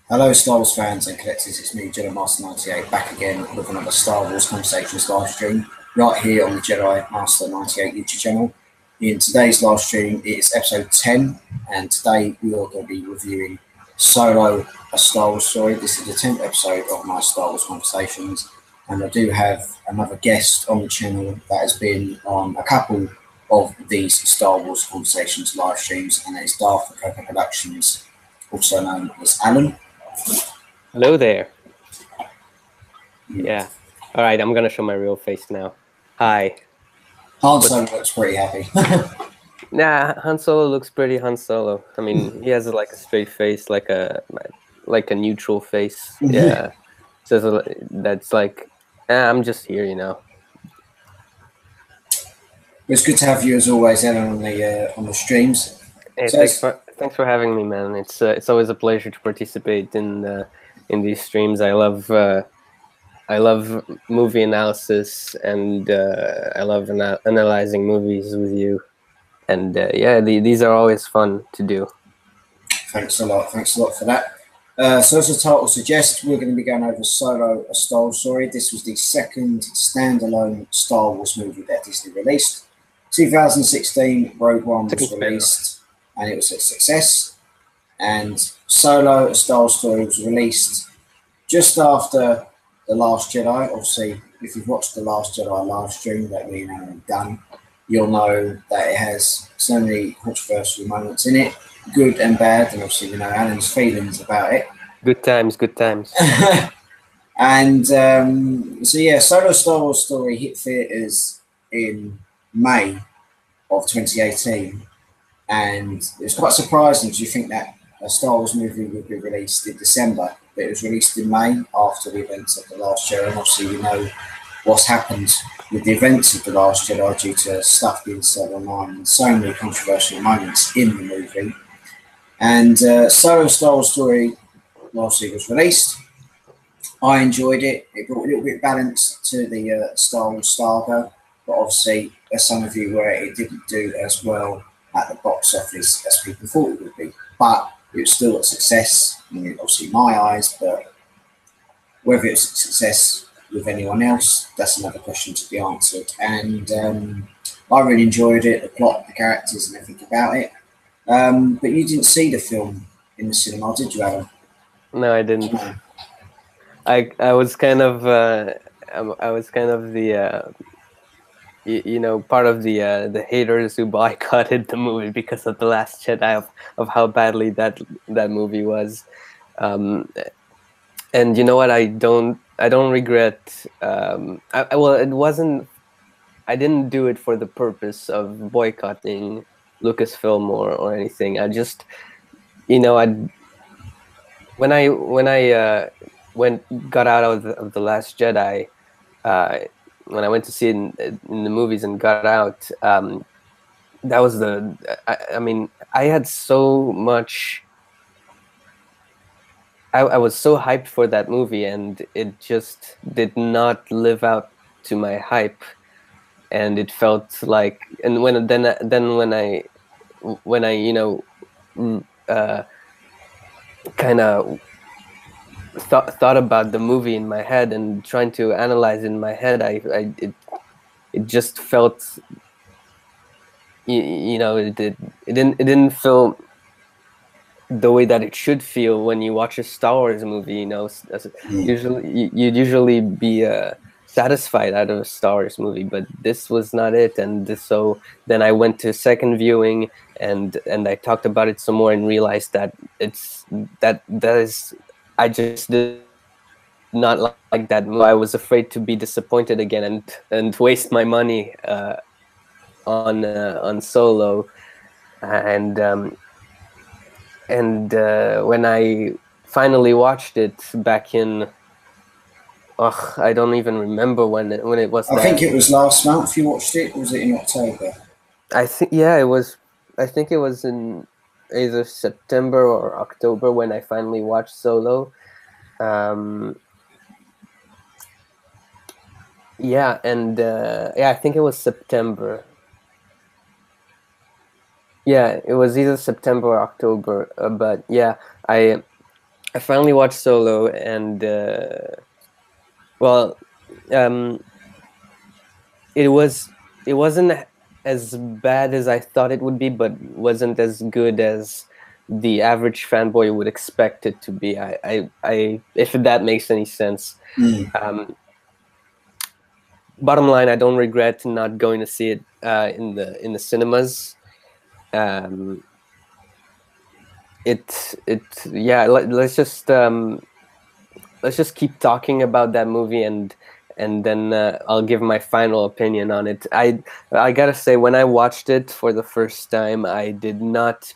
Hello, Star Wars fans and collectors. It's me, Jedi Master 98, back again with another Star Wars Conversations live stream right here on the Jedi Master 98 YouTube channel. In today's live stream, it's episode 10, and today we are going to be reviewing Solo, a Star Wars story. This is the 10th episode of my Star Wars Conversations, and I do have another guest on the channel that has been on a couple of these Star Wars Conversations live streams, and that is Darth of Akoko Productions, also known as Alonn. Hello there. Yeah. All right, I'm gonna show my real face now. Hi. Han Solo looks pretty happy. Nah, Han Solo looks pretty Han Solo. I mean, he has like a straight face, like a neutral face. Yeah. So that's like, I'm just here, you know. It's good to have you as always, Ellen, on the streams. Hey, So thanks for having me, man. It's always a pleasure to participate in these streams. I love movie analysis, and I love analyzing movies with you. And yeah, these are always fun to do. Thanks a lot for that. So as the title suggests, we're going to be going over Solo, a Star Wars story. This was the second standalone Star Wars movie that Disney released. 2016, Rogue One was released, and it was a success. And Solo, a Star Wars story, was released just after The Last Jedi. Obviously, if you've watched The Last Jedi live stream that me and Aaron have done, you'll know that it has so many controversial moments in it, good and bad, and obviously we know Alan's feelings about it. Good times. And so yeah, Solo Star Wars story hit theatres in May of 2018, and it was quite surprising because you think that a Star Wars movie would be released in December, but it was released in May after the events of The Last Jedi, and obviously we know what's happened with the events of The Last Jedi due to stuff being said online and so many controversial moments in the movie. And Solo Star Wars story obviously was released. I enjoyed it. It brought a little bit of balance to the Star Wars saga, but obviously, as some of you were, it didn't do as well at the box office as people thought it would be. But it was still a success, obviously my eyes, but whether it's a success with anyone else, that's another question to be answered. And I really enjoyed it, the plot, the characters, and everything about it. But you didn't see the film in the cinema, did you, Alan? No, I didn't. No. I was kind of the part of the haters who boycotted the movie because of The Last Jedi, of how badly that movie was. And you know what? I don't regret. Well, it wasn't. I didn't do it for the purpose of boycotting Lucasfilm or anything. I just, when I got out of the Last Jedi, when I went to see it in the movies and got out, that was I mean, I had so much. I was so hyped for that movie, and it just did not live up to my hype, and it felt like. And when I kind of thought about the movie in my head and trying to analyze in my head, it just felt, it didn't feel the way that it should feel when you watch a Star Wars movie. Usually you'd usually be satisfied out of a Star Wars movie, but this was not it. And so then I went to second viewing, and I talked about it some more and realized that I just did not like that movie. I was afraid to be disappointed again and waste my money on Solo, and when I finally watched it back in, I don't even remember when it was. I think it was last month you watched it. Or was it in October? I think it was. I think it was in either September or October when I finally watched Solo. Yeah, and I think it was September. Yeah, it was either September or October. But yeah, I I finally watched Solo, and well, it wasn't as bad as I thought it would be, but wasn't as good as the average fanboy would expect it to be. I if that makes any sense. Bottom line, I don't regret not going to see it in the cinemas. Yeah. Let's just keep talking about that movie, and then I'll give my final opinion on it. I gotta say, when I watched it for the first time, I did not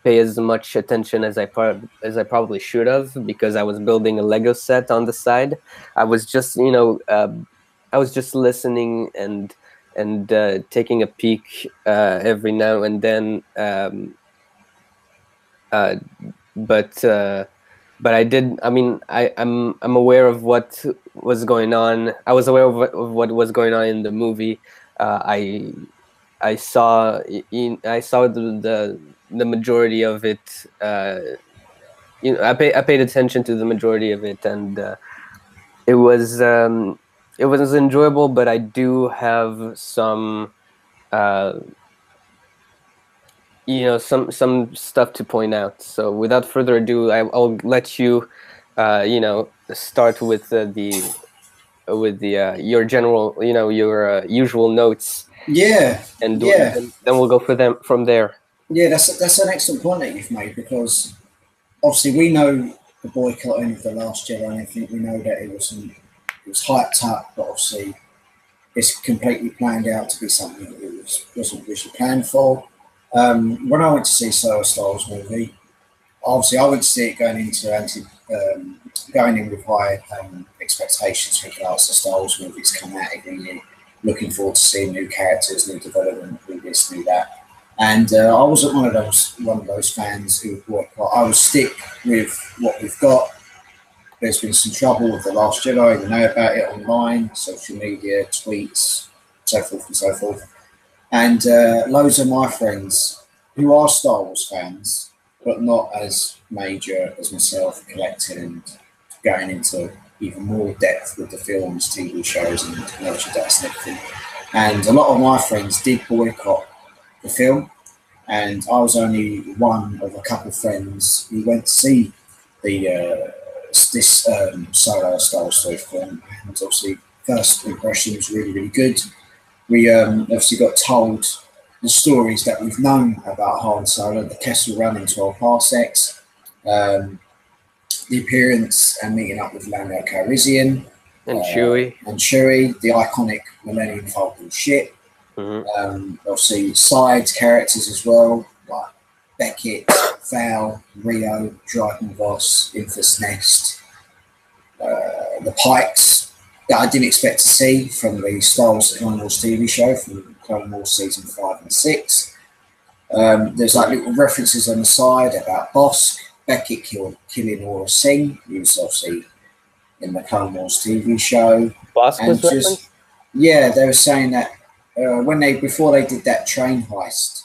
pay as much attention as I probably should have, because I was building a Lego set on the side. I was just I was just listening and taking a peek every now and then. Uh, but I did. I mean, I'm aware of what was going on. I was aware of what was going on in the movie. I saw the majority of it. I paid attention to the majority of it, and it was enjoyable. But I do have some some stuff to point out. So without further ado, I'll let you start with the your general, your usual notes. Yeah, and yeah. Then we'll go for them from there. Yeah, that's an excellent point that you've made, because obviously we know the boycotting of The Last Jedi, and I think we know that it was hyped up, but obviously it's completely planned out to be something that it wasn't originally planned for. When I went to see Star Wars movie, obviously I went to see it going in with high expectations, thinking, oh, it's a Star Wars movie, it's come out every year, looking forward to seeing new characters, new development, new this, new that. And I wasn't one of those fans who boycott. I would stick with what we've got. There's been some trouble with The Last Jedi. We know about it online, social media, tweets, so forth and so forth. And loads of my friends who are Star Wars fans, but not as major as myself, collecting and going into even more depth with the films, TV shows, and merchandise and everything. And a lot of my friends did boycott the film, and I was only one of a couple of friends who went to see this solo Star Wars story film. And obviously, first impression was really, really good. We obviously got told the stories that we've known about Han Solo, the Kessel Run in 12 parsecs, the appearance and meeting up with Lando Calrissian, and Chewie, the iconic Millennium Falcon ship. Mm-hmm. Obviously, side characters as well, like Beckett, Val, Rio, Dryden Voss, Infus Nest, the Pikes that I didn't expect to see from the Star Wars Clone Wars TV show from Clone Wars season 5 and 6. There's like little references on the side about Bosk, Beckett killing Aura Singh, who's obviously in the Clone Wars TV show. Bosk was referenced? Yeah, they were saying that before they did that train heist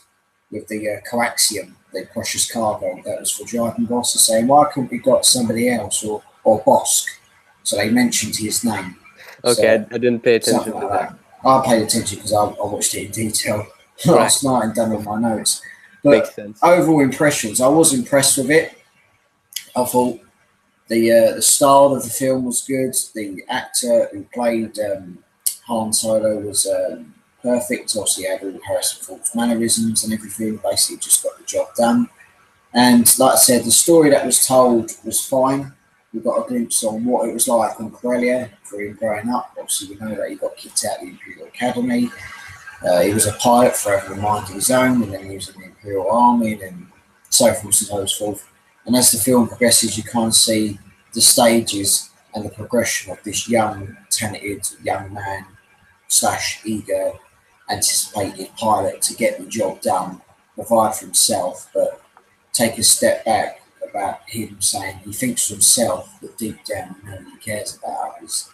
with the coaxium, the precious cargo that was for Dryden Boss, are saying, why couldn't we got somebody else or Bosk? So they mentioned his name. Okay, so, I didn't pay attention to that. I paid attention because I watched it in detail last night and done all my notes. But makes sense. Overall impressions, I was impressed with it. I thought the style of the film was good. The actor who played Han Solo was perfect. Obviously, he had all Harrison Ford's mannerisms and everything. Basically, just got the job done. And like I said, the story that was told was fine. We got a glimpse on what it was like on Corellia for him growing up. Obviously, we know that he got kicked out of the Imperial Academy. He was a pilot for having a mind of his own, and then he was in the Imperial Army, and so forth and so forth. And as the film progresses, you kind of see the stages and the progression of this young, talented young man / eager, anticipated pilot to get the job done, provide for himself, but take a step back about him saying he thinks for himself, but deep down, he cares about others.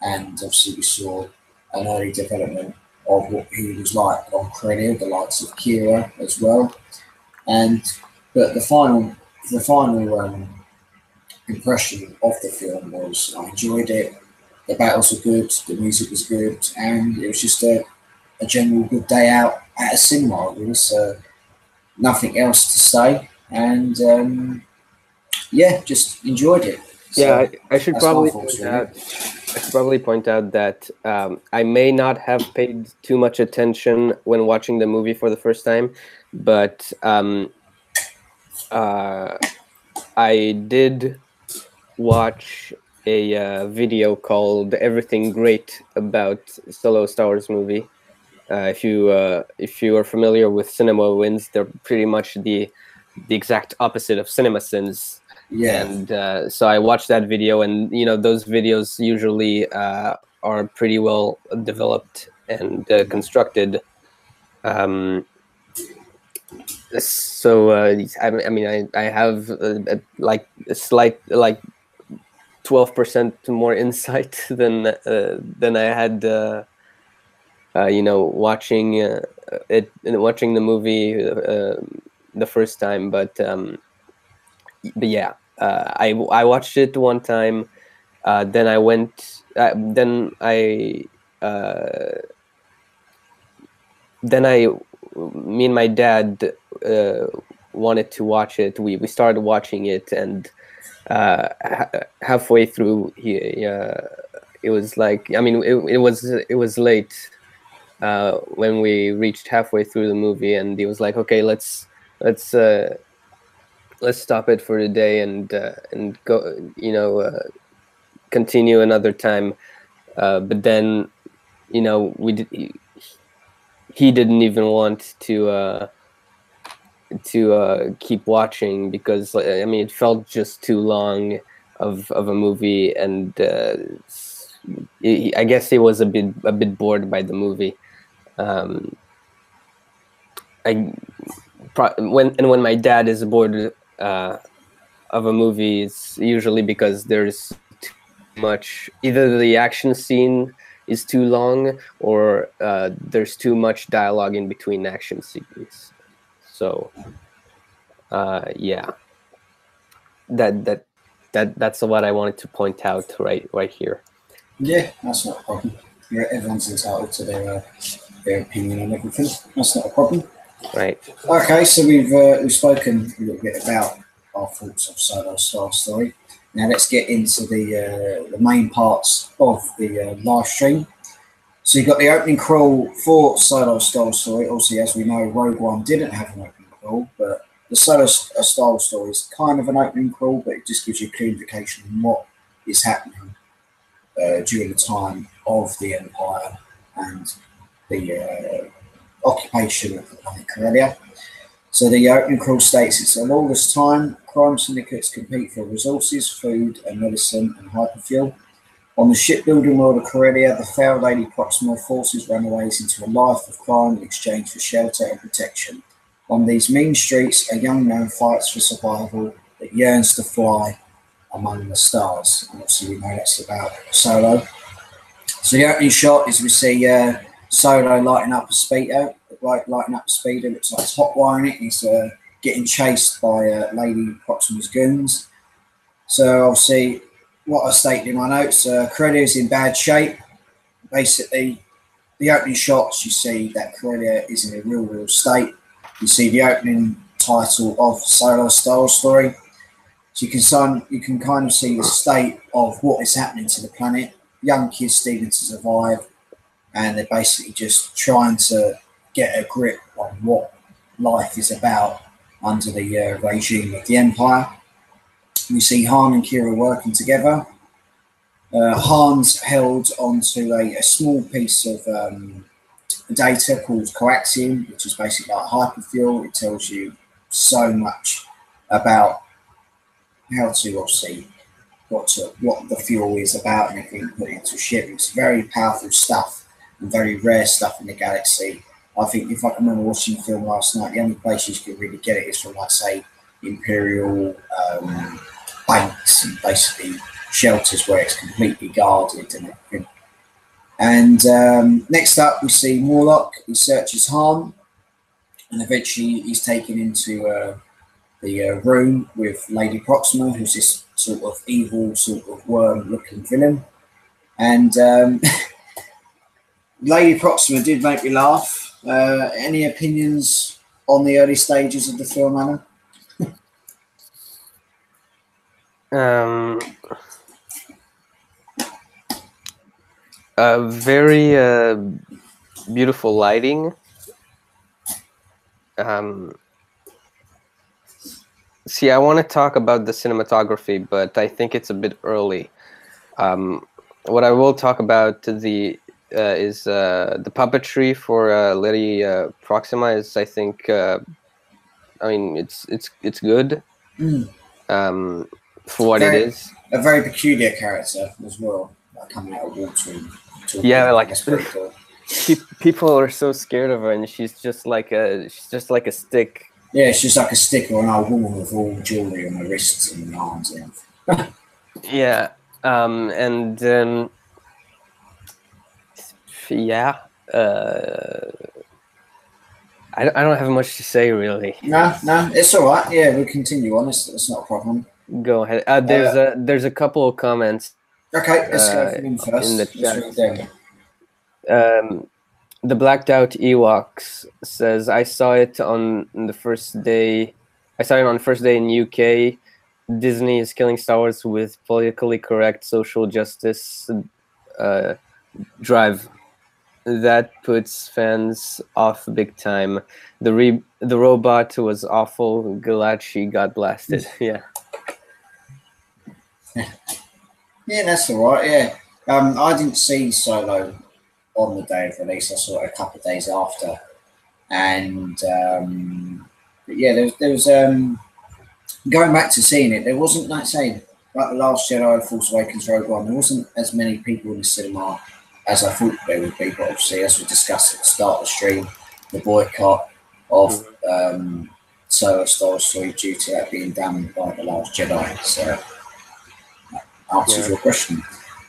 And obviously, we saw an early development of what he was like on Corellia, the likes of Kira as well. But the final impression of the film was I enjoyed it. The battles were good, the music was good, and it was just a general good day out at a cinema. Really, so nothing else to say, and yeah, just enjoyed it. So Yeah, I should that's my probably thoughts, point really. out. I should probably point out that I may not have paid too much attention when watching the movie for the first time, but I did watch a video called "Everything Great" about solo Star Wars movie. If you are familiar with Cinema Wins, they're pretty much the exact opposite of Cinema Sins. Yeah, And so I watched that video, and those videos usually are pretty well developed and constructed. Um, so I mean, I have like a slight, like 12% more insight than I had watching the movie the first time. But yeah, I watched it one time. Then I went. Uh, then I, me and my dad wanted to watch it. We started watching it, and halfway through, it was like, I mean, it was late when we reached halfway through the movie, and he was like, "Okay, let's stop it for the day and go, continue another time." But then, he didn't even want to keep watching because, I mean, it felt just too long of a movie, and I guess he was a bit bored by the movie. When my dad is bored of a movie, it's usually because there's too much. Either the action scene is too long, or there's too much dialogue in between action scenes. So, yeah, that's what I wanted to point out right here. yeah, that's not a problem. Everyone's entitled to their opinion on everything. That's not a problem. Right. Okay, so we've spoken a little bit about our thoughts of Solo Star Story. Now let's get into the main parts of the live stream. So you've got the opening crawl for Solo Star Story. Obviously, as we know, Rogue One didn't have an opening crawl, but the Solo Star Story is kind of an opening crawl, but it just gives you a clear indication of what is happening during the time of the Empire and the occupation of the planet Corellia. So the opening crawl states it's a lawless time. Crime syndicates compete for resources, food and medicine and hyperfuel. On the shipbuilding world of Corellia, the fair Lady Proxima forces runaways into a life of crime in exchange for shelter and protection. On these mean streets, a young man fights for survival that yearns to fly among the stars. And obviously we know that's about Solo. So the opening shot is we see Solo lighting up a speeder. Lighting up a speeder, looks like he's hot wiring it. He's getting chased by Lady Proxima's goons. So obviously, what I stated in my notes, Corellia is in bad shape. Basically, the opening shots, you see that Corellia is in a real state. You see the opening title of Solo Star Wars Story. So you can kind of see the state of what is happening to the planet. Young kids stealing to survive, and they're basically just trying to get a grip on what life is about under the regime of the Empire. We see Han and Kira working together. Han's held onto a small piece of data called coaxium, which is basically like hyperfuel. It tells you so much about how to obviously what the fuel is about and everything put into a ship. It's very powerful stuff and very rare stuff in the galaxy. I think if I can remember watching the film last night, the only place you could really get it is from, like, say, Imperial banks and basically shelters where it's completely guarded and everything. And next up, we see Morlock. He searches Han, and eventually he's taken into the room with Lady Proxima, who's this sort of evil, sort of worm-looking villain. And Lady Proxima did make me laugh. Any opinions on the early stages of the film, Anna? Very beautiful lighting. See, I want to talk about the cinematography, but I think it's a bit early. What I will talk about is the puppetry for Lady Proxima is, I think, I mean, it's good for what it is. A very peculiar character as well, like coming out of water and talking. Yeah, like that's pretty cool. People are so scared of her, and she's just like a stick. Yeah, she's like a stick or an old woman with all jewelry on her wrists and arms and everything. Yeah, and yeah, I don't have much to say really. No, it's all right. Yeah, we'll continue on. It's not a problem. Go ahead. There's a couple of comments. Okay, let's go for them first. In the chat. The Blacked Out Ewoks says, I saw it on the first day. I saw it on the first day in UK. Disney is killing Star Wars with politically correct social justice drive. That puts fans off big time. The robot was awful. Glad she got blasted. Yeah. Yeah, that's all right. Yeah, I didn't see Solo on the day of release. I saw it a couple of days after, and but yeah, there was going back to seeing it. There wasn't, like saying, like the Last Jedi, Force Awakens, Rogue One. There wasn't as many people in the cinema as I thought there would be. But obviously, as we discussed at the start of the stream, the boycott of Solo Star Wars 3 due to that being done by the Last Jedi. So that answers your question.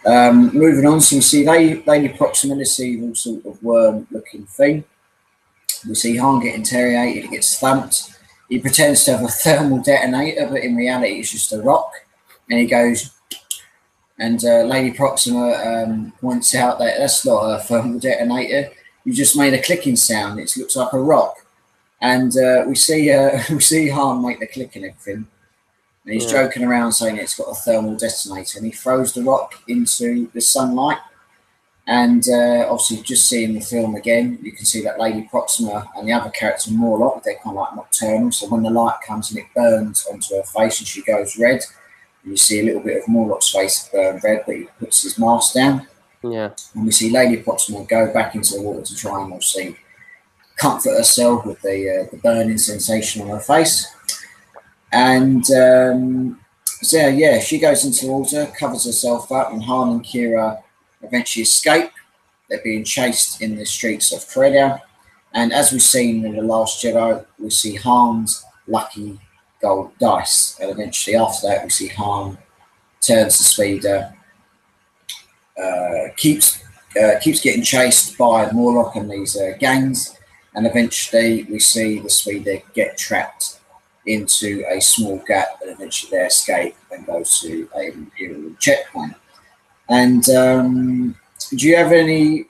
Moving on, so we see Lady Proxima, this evil sort of worm-looking thing. We see Han get interrogated, he gets thumped. He pretends to have a thermal detonator, but in reality it's just a rock. And he goes, and Lady Proxima points out that that's not a thermal detonator. You just made a clicking sound. It looks like a rock. And we see Han make the click and everything. And he's joking around saying it's got a thermal detonator, and he throws the rock into the sunlight. And obviously, just seeing the film again, you can see that Lady Proxima and the other character, Morlock, they're kind of like nocturnal. So when the light comes and it burns onto her face and she goes red, you see a little bit of Morlock's face burn red, but he puts his mask down. Yeah. And we see Lady Proxima go back into the water to try and obviously comfort herself with the burning sensation on her face. And so yeah, she goes into the water, covers herself up, and Han and Kira eventually escape. They're being chased in the streets of Corellia. And as we've seen in The Last Jedi, we see Han's lucky gold dice. And eventually after that, we see Han turns the speeder, keeps getting chased by Morlock and these gangs. And eventually we see the speeder get trapped into a small gap, and eventually they escape and go to an Imperial checkpoint. And do you have an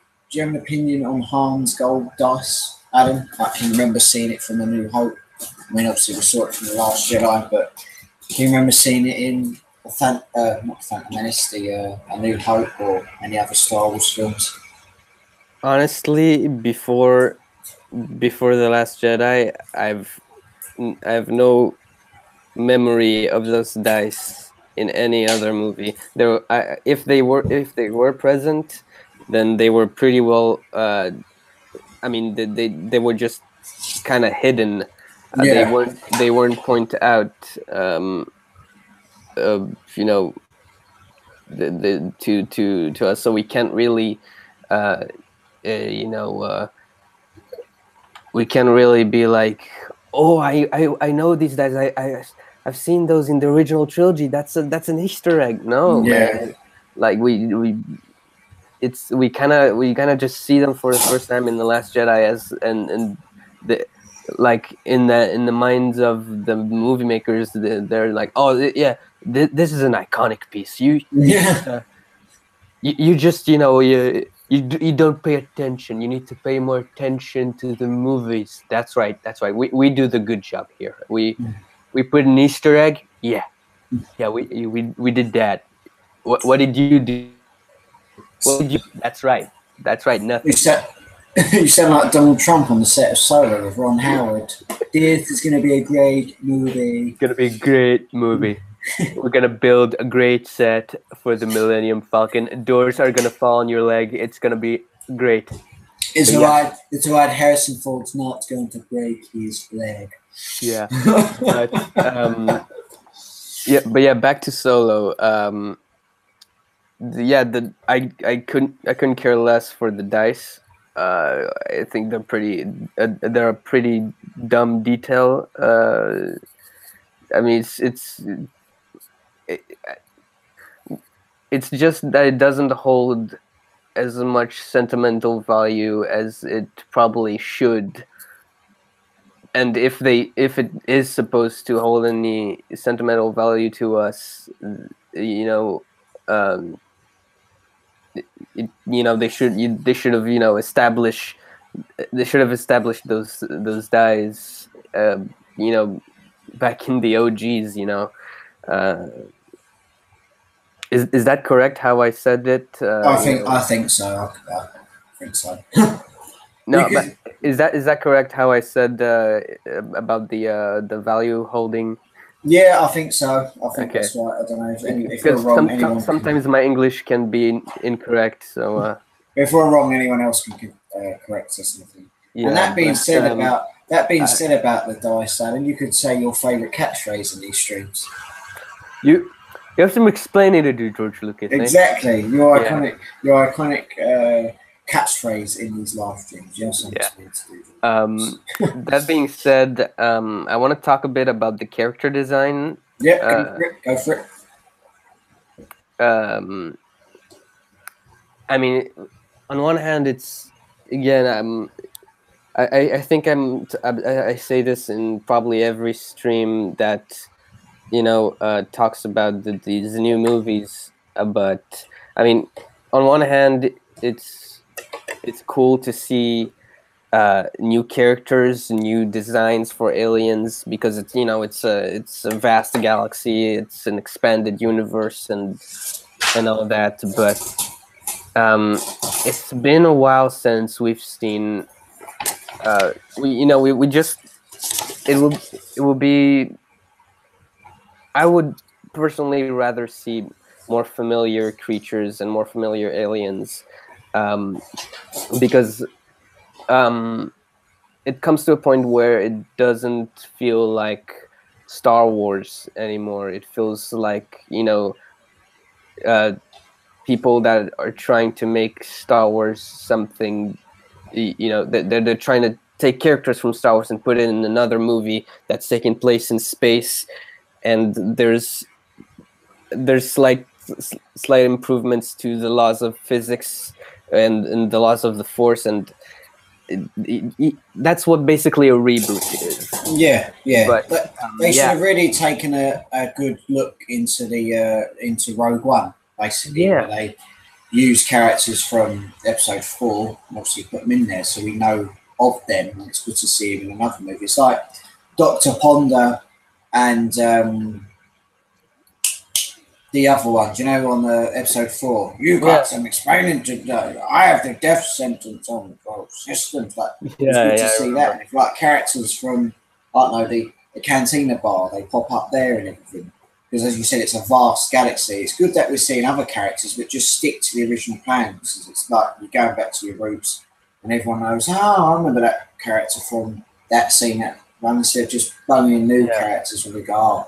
opinion on Han's gold dice, Adam? I can remember seeing it from A New Hope. I mean, obviously we saw it from The Last Jedi, but do you remember seeing it in not Phantom Menace, A New Hope, or any other Star Wars films? Honestly, before The Last Jedi, I have no memory of those dice in any other movie. If they were present, then they were pretty well. I mean, they were just kind of hidden. They weren't pointed out. You know, to us, so we can't really, we can't really be like, oh, I know these guys. I've seen those in the original trilogy. That's an Easter egg. No, man. Like we kind of just see them for the first time in The Last Jedi like in the minds of the movie makers, they're like, oh yeah, this is an iconic piece. Yeah. You just you don't pay attention. You need to pay more attention to the movies. That's right. That's right. We do the good job here. We put an Easter egg. Yeah, yeah. We did that. What did you do? What did you? That's right. That's right. You Nothing. sound, you sound like Donald Trump on the set of Solo with Ron Howard. This is going to be a great movie. It's gonna be a great movie. We're gonna build a great set for the Millennium Falcon. Doors are gonna fall on your leg. It's gonna be great. It's But alright. It's alright. Harrison Ford's not going to break his leg. yeah. But yeah, but yeah, back to Solo. I couldn't care less for the dice. I think they're a pretty dumb detail. I mean, it's just that it doesn't hold as much sentimental value as it probably should. And if it is supposed to hold any sentimental value to us, you know, they should have established those dies, back in the OGs. Uh, is that correct? How I said it? I think so. I think so. No, but is that correct? How I said about the value holding? Yeah, I think so. I think Okay. that's right. I don't know if we're wrong. Sometimes my English can be incorrect. So if we're wrong, anyone else can correct us. yeah, and that being said about the dice, Alan, you could say your favourite catchphrase in these streams. You have some explaining to do, George Lucas. Exactly, your iconic catchphrase in these live streams. You have something to do. That being said, I want to talk a bit about the character design. Yeah, go for it. I mean, on one hand, it's again, I think I say this in probably every stream that talks about these new movies. But I mean, on one hand, it's cool to see new characters, new designs for aliens, because it's a vast galaxy, it's an expanded universe, and all that. But it's been a while since we've seen. We just it will be. I would personally rather see more familiar creatures and more familiar aliens, because it comes to a point where it doesn't feel like Star Wars anymore. It feels like people that are trying to make Star Wars something. They're trying to take characters from Star Wars and put it in another movie that's taking place in space, and there's slight improvements to the laws of physics and the laws of the Force, and that's what basically a reboot is. Yeah. But they should have really taken a good look into into Rogue One, basically. Yeah. Where they use characters from Episode 4, and obviously put them in there so we know of them, and it's good to see them in another movie. It's like Dr. Ponder and the other ones, on the Episode 4. You got some explaining to do. I have the death sentence on the systems. It's good to see that. If like characters from, I don't know, the Cantina Bar, they pop up there and everything. Because as you said, it's a vast galaxy. It's good that we're seeing other characters, but just stick to the original plans. It's like you're going back to your roots, and everyone knows, I remember that character from that scene. That one, instead of just bunging new characters, where we go,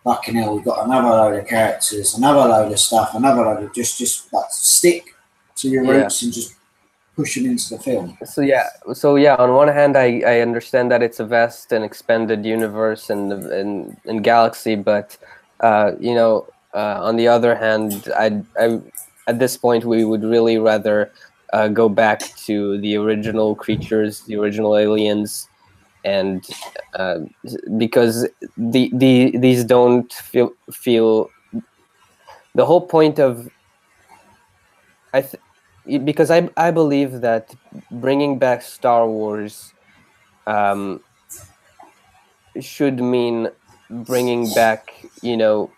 fucking hell, we've got another load of characters, another load of stuff, another load of just like stick to your roots and just push them into the film. So on one hand, I understand that it's a vast and expanded universe and galaxy, but on the other hand, I at this point we would really rather go back to the original creatures, the original aliens, and because these don't feel the whole point of because I believe that bringing back Star Wars should mean bringing back, you know,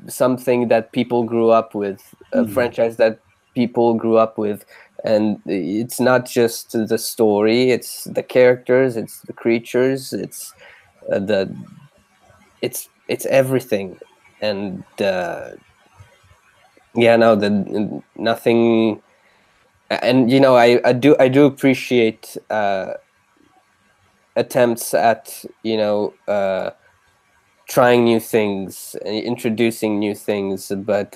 something that people grew up with, a franchise that people grew up with, and it's not just the story, it's the characters, it's the creatures, it's it's everything. And yeah, no, the nothing. And you know, I do appreciate attempts at, you know, trying new things, introducing new things, but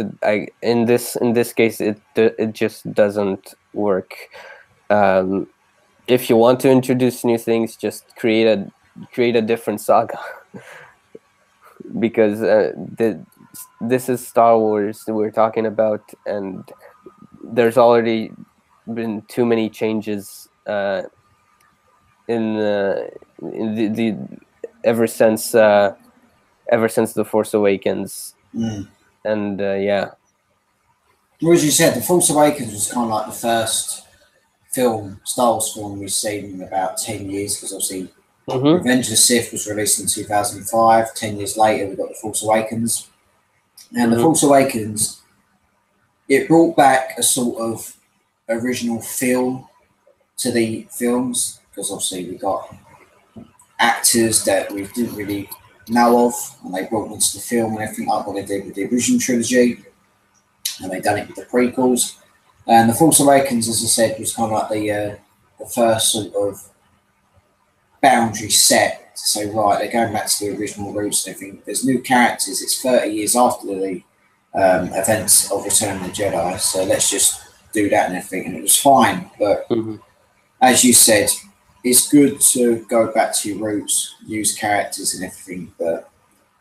in this case it just doesn't work. If you want to introduce new things, just create a different saga. Because this is Star Wars we're talking about, and there's already been too many changes in the ever since The Force Awakens. And yeah. Well, as you said, The Force Awakens was kind of like the first Star Wars film we've seen in about 10 years, because obviously Revenge of the Sith was released in 2005. 10 years later, we got The Force Awakens. And The Force Awakens, it brought back a sort of original feel to the films, because obviously we got actors that we didn't really know of, and they brought them into the film and everything, like what they did with the original trilogy, and they done it with the prequels. And The Force Awakens, as I said, was kind of like the first sort of boundary set to say, right, they're going back to the original roots and everything. There's new characters. It's 30 years after the events of Return of the Jedi, so let's just do that and everything. And it was fine, but as you said, it's good to go back to your roots, use characters and everything, but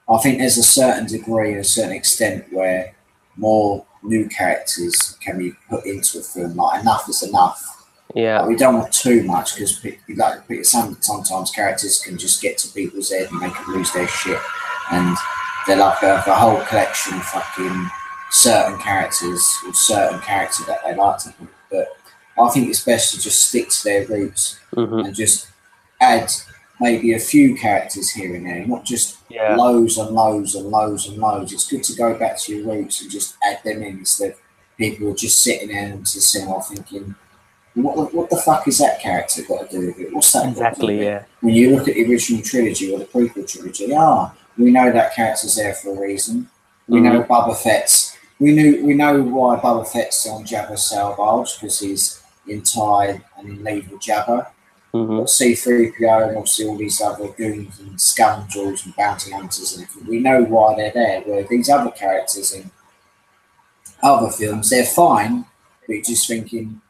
I think there's a certain degree, a certain extent where more new characters can be put into a film. Like, enough is enough. Yeah, like, we don't want too much, because like sometimes characters can just get to people's head and make them lose their shit, and they're like a whole collection of fucking certain characters or certain character that they like to put. But I think it's best to just stick to their roots and just add maybe a few characters here and there, not just loads and loads and loads and loads. It's good to go back to your roots and just add them in, instead of people who are just sitting there into the cinema thinking, what the fuck is that character got to do with it? What's that exactly? got to do with it? When you look at the original trilogy or the prequel trilogy, we know that character's there for a reason. We know Boba Fett's. We know why Boba Fett's on Jabba's sail barge, because he's in tie and in league with Jabba. But C-3PO and obviously all these other goons and scoundrels and bounty hunters and everything, we know why they're there. Where these other characters in other films, they're fine, but you're just thinking,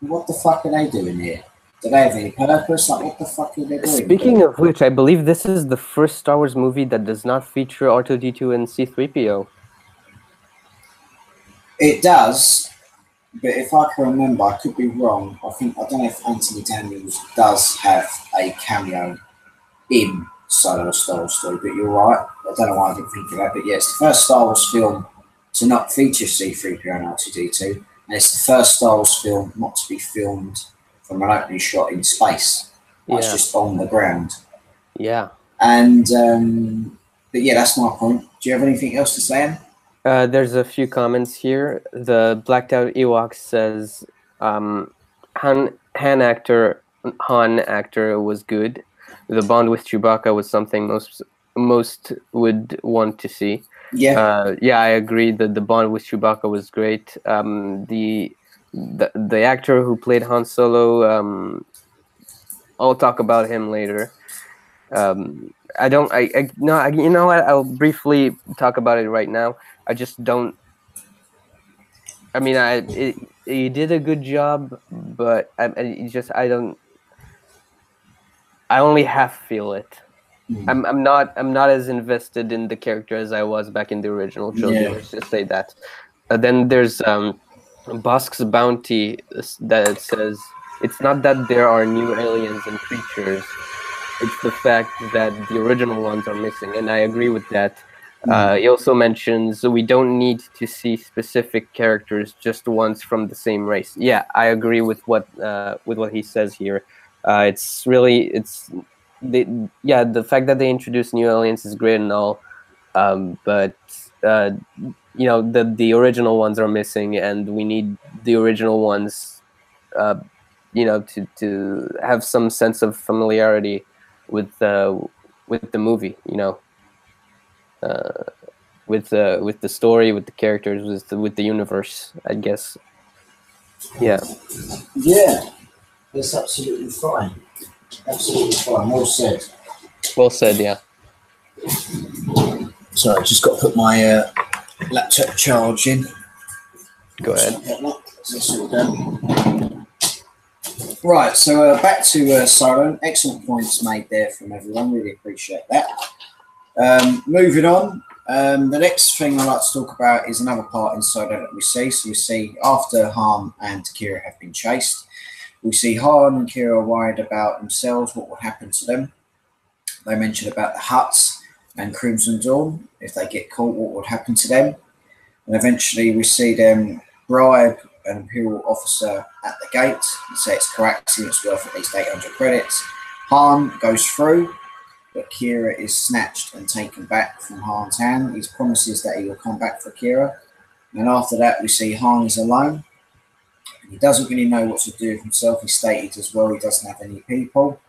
what the fuck are they doing here? Do they have any purpose? Like, what the fuck are they doing? Speaking of which, I believe this is the first Star Wars movie that does not feature R2-D2 and C-3PO. It does, but if I can remember, I could be wrong. I don't know if Anthony Daniels does have a cameo in Solo Star Wars Story, but you're right. I don't know why I didn't think of that, but yeah, it's the first Star Wars film to not feature C-3PO and R2-D2, and it's the first Star Wars film not to be filmed from an opening shot in space. That's just on the ground. Yeah. And, but yeah, that's my point. Do you have anything else to say, Anne? There's a few comments here. The Blacked Out Ewok says Han actor was good. The bond with Chewbacca was something most would want to see. Yeah. I agree that the bond with Chewbacca was great. The actor who played Han Solo, I'll talk about him later. You know what? I'll briefly talk about it right now. I just don't. I mean, he did a good job, but I don't. I only half feel it. I'm not as invested in the character as I was back in the original trilogy. Let's just say that. Then there's Bosk's Bounty that says it's not that there are new aliens and creatures. It's the fact that the original ones are missing, and I agree with that. He also mentions we don't need to see specific characters just once from the same race. Yeah, I agree with what he says here. It's really the fact that they introduce new aliens is great and all, but the original ones are missing, and we need the original ones, to have some sense of familiarity with the movie, with the story, with the characters, with the universe, I guess. Yeah. Yeah, that's absolutely fine. Absolutely fine. Well said. Well said. Yeah. Sorry, just got to put my laptop charge in. Go ahead. Right, so back to Solo. Excellent points made there from everyone. Really appreciate that. Moving on, the next thing I'd like to talk about is another part in Solo that we see. So we see after Han and Kira have been chased, we see Han and Kira are worried about themselves, what would happen to them. They mention about the Hutts and Crimson Dawn. If they get caught, what would happen to them? And eventually we see them bribe an Imperial officer at the gate and say it's correct, it's worth at least 800 credits. Han goes through, but Kira is snatched and taken back from Han's hand. He promises that he will come back for Kira. And after that, we see Han is alone. He doesn't really know what to do with himself. He stated as well he doesn't have any people.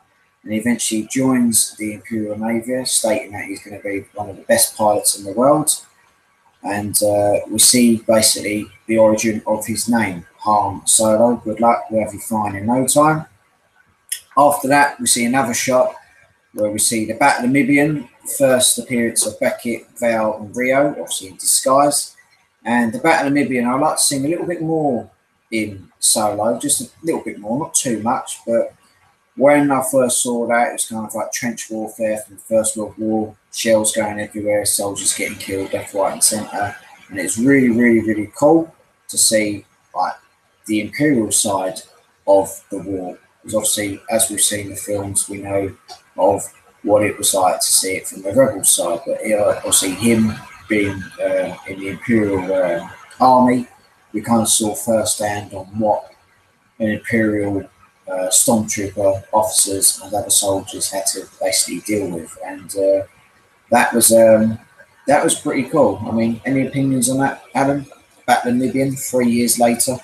And he eventually joins the Imperial Navy, stating that he's going to be one of the best pilots in the world. And we see basically the origin of his name, Han Solo. Good luck, we'll have you flying in no time. After that, we see another shot where we see the Battle of Mibian, first appearance of Beckett, Val, and Rio, obviously in disguise. And the Battle of Mibian, I'd like to see a little bit more in Solo, just a little bit more, not too much, but when I first saw that, it was kind of like trench warfare from the First World War, shells going everywhere, soldiers getting killed left, right, and centre. And it's really, really, really cool to see like the Imperial side of the war. Because obviously, as we've seen the films, we know of what it was like to see it from the Rebel side. But obviously, him being in the Imperial army, we kind of saw firsthand on what an Imperial stormtrooper officers and other soldiers had to basically deal with, and that was pretty cool. I mean, any opinions on that, Adam? Battle of Mibian 3 years later.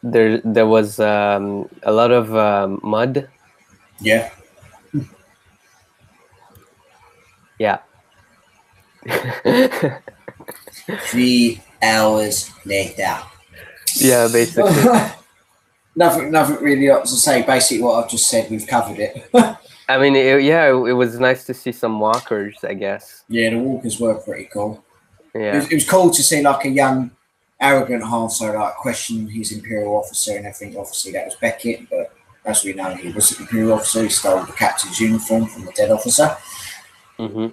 There was a lot of mud. Yeah. Yeah. 3 hours later. Yeah, basically. nothing really else to say. Basically, what I've just said, we've covered it. I mean, it was nice to see some walkers, I guess. Yeah, the walkers were pretty cool. Yeah. It was cool to see like a young, arrogant Han Solo like question his Imperial officer and everything. Obviously, that was Beckett, but as we know, he was an Imperial officer. He stole the captain's uniform from the dead officer. Mm-hmm.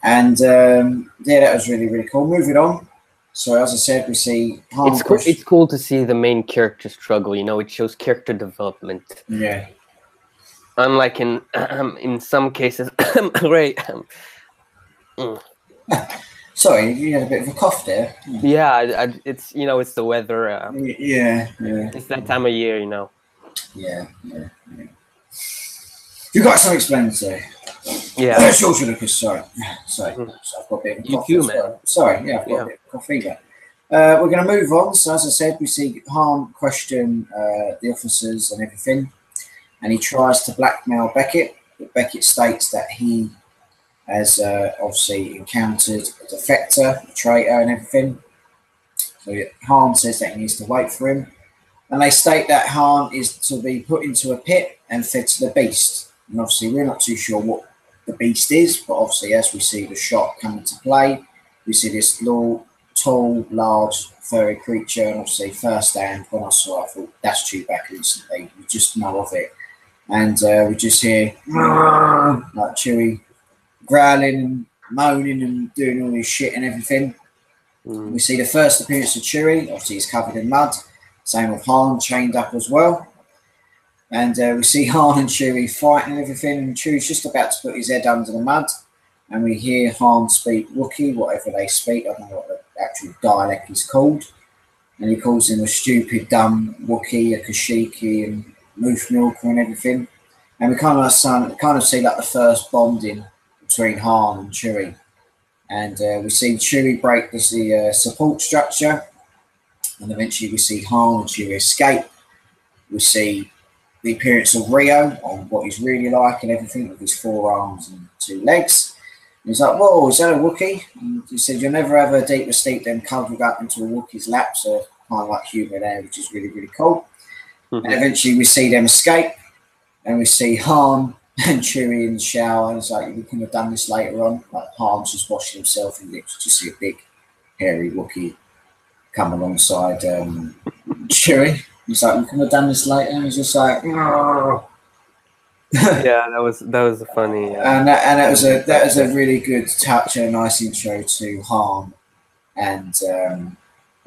And yeah, that was really, really cool. Moving on. So as I said, we see Han. It's cool to see the main character struggle. You know, it shows character development. Yeah. Unlike in some cases, right. Sorry, you had a bit of a cough there. Yeah, it's it's the weather. Yeah. It's that time of year, you know. Yeah. You got something explained to? Yeah. George Lucas, sorry. So I've got a bit of a cough. You too, man. Sorry, I've got a bit of coffee there. We're going to move on. So as I said, we see Han question the officers and everything, and he tries to blackmail Beckett. But Beckett states that he has obviously encountered a defector, a traitor, and everything. So Han says that he needs to wait for him, and they state that Han is to be put into a pit and fed to the beast. And obviously, we're not too sure what the beast is, but obviously, as we see the shot come into play, we see this tall, large, furry creature, and obviously, firsthand, when I saw it, I thought that's Chewbacca instantly. You just know of it. and we just hear like Chewie growling and moaning and doing all his shit and everything. We see the first appearance of Chewie. Obviously, he's covered in mud. Same with Han, chained up as well. And we see Han and Chewie fighting and everything. And Chewie's just about to put his head under the mud. And we hear Han speak Wookiee, whatever they speak. I don't know what the actual dialect is called. And he calls him a stupid, dumb Wookiee, a Kashiki, and Moof Milker and everything. And we kind of see like the first bonding between Han and Chewie. And we see Chewie break the support structure. And eventually we see Han and Chewie escape. We see the appearance of Rio on what he's really like and everything, with his 4 arms and 2 legs. And he's like, whoa, is that a Wookiee? And he said, you'll never have a deeper sleep than cuddled up into a Wookiee's lap. So kind of like humour there, which is really, really cool. And eventually we see them escape. And we see Han and Chewie in the shower. And it's like, we could have done this later on. Like Han's just washing himself and you just see a big, hairy Wookiee come alongside Chewie. He's like, we could have done this later. And he's just like, yeah, that was funny. And that was a really good touch and a nice intro to Han and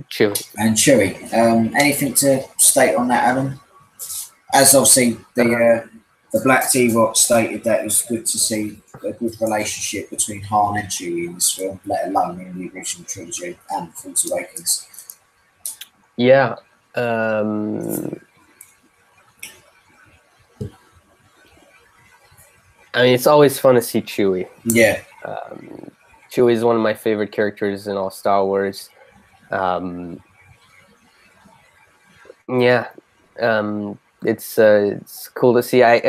Chewie. Anything to state on that, Alan? As obviously the Black T-Rock stated that it was good to see a good relationship between Han and Chewie in this film, let alone in the original trilogy and Force Awakens. Yeah. I mean, it's always fun to see Chewie. Yeah. Chewie is one of my favorite characters in all Star Wars. It's cool to see. I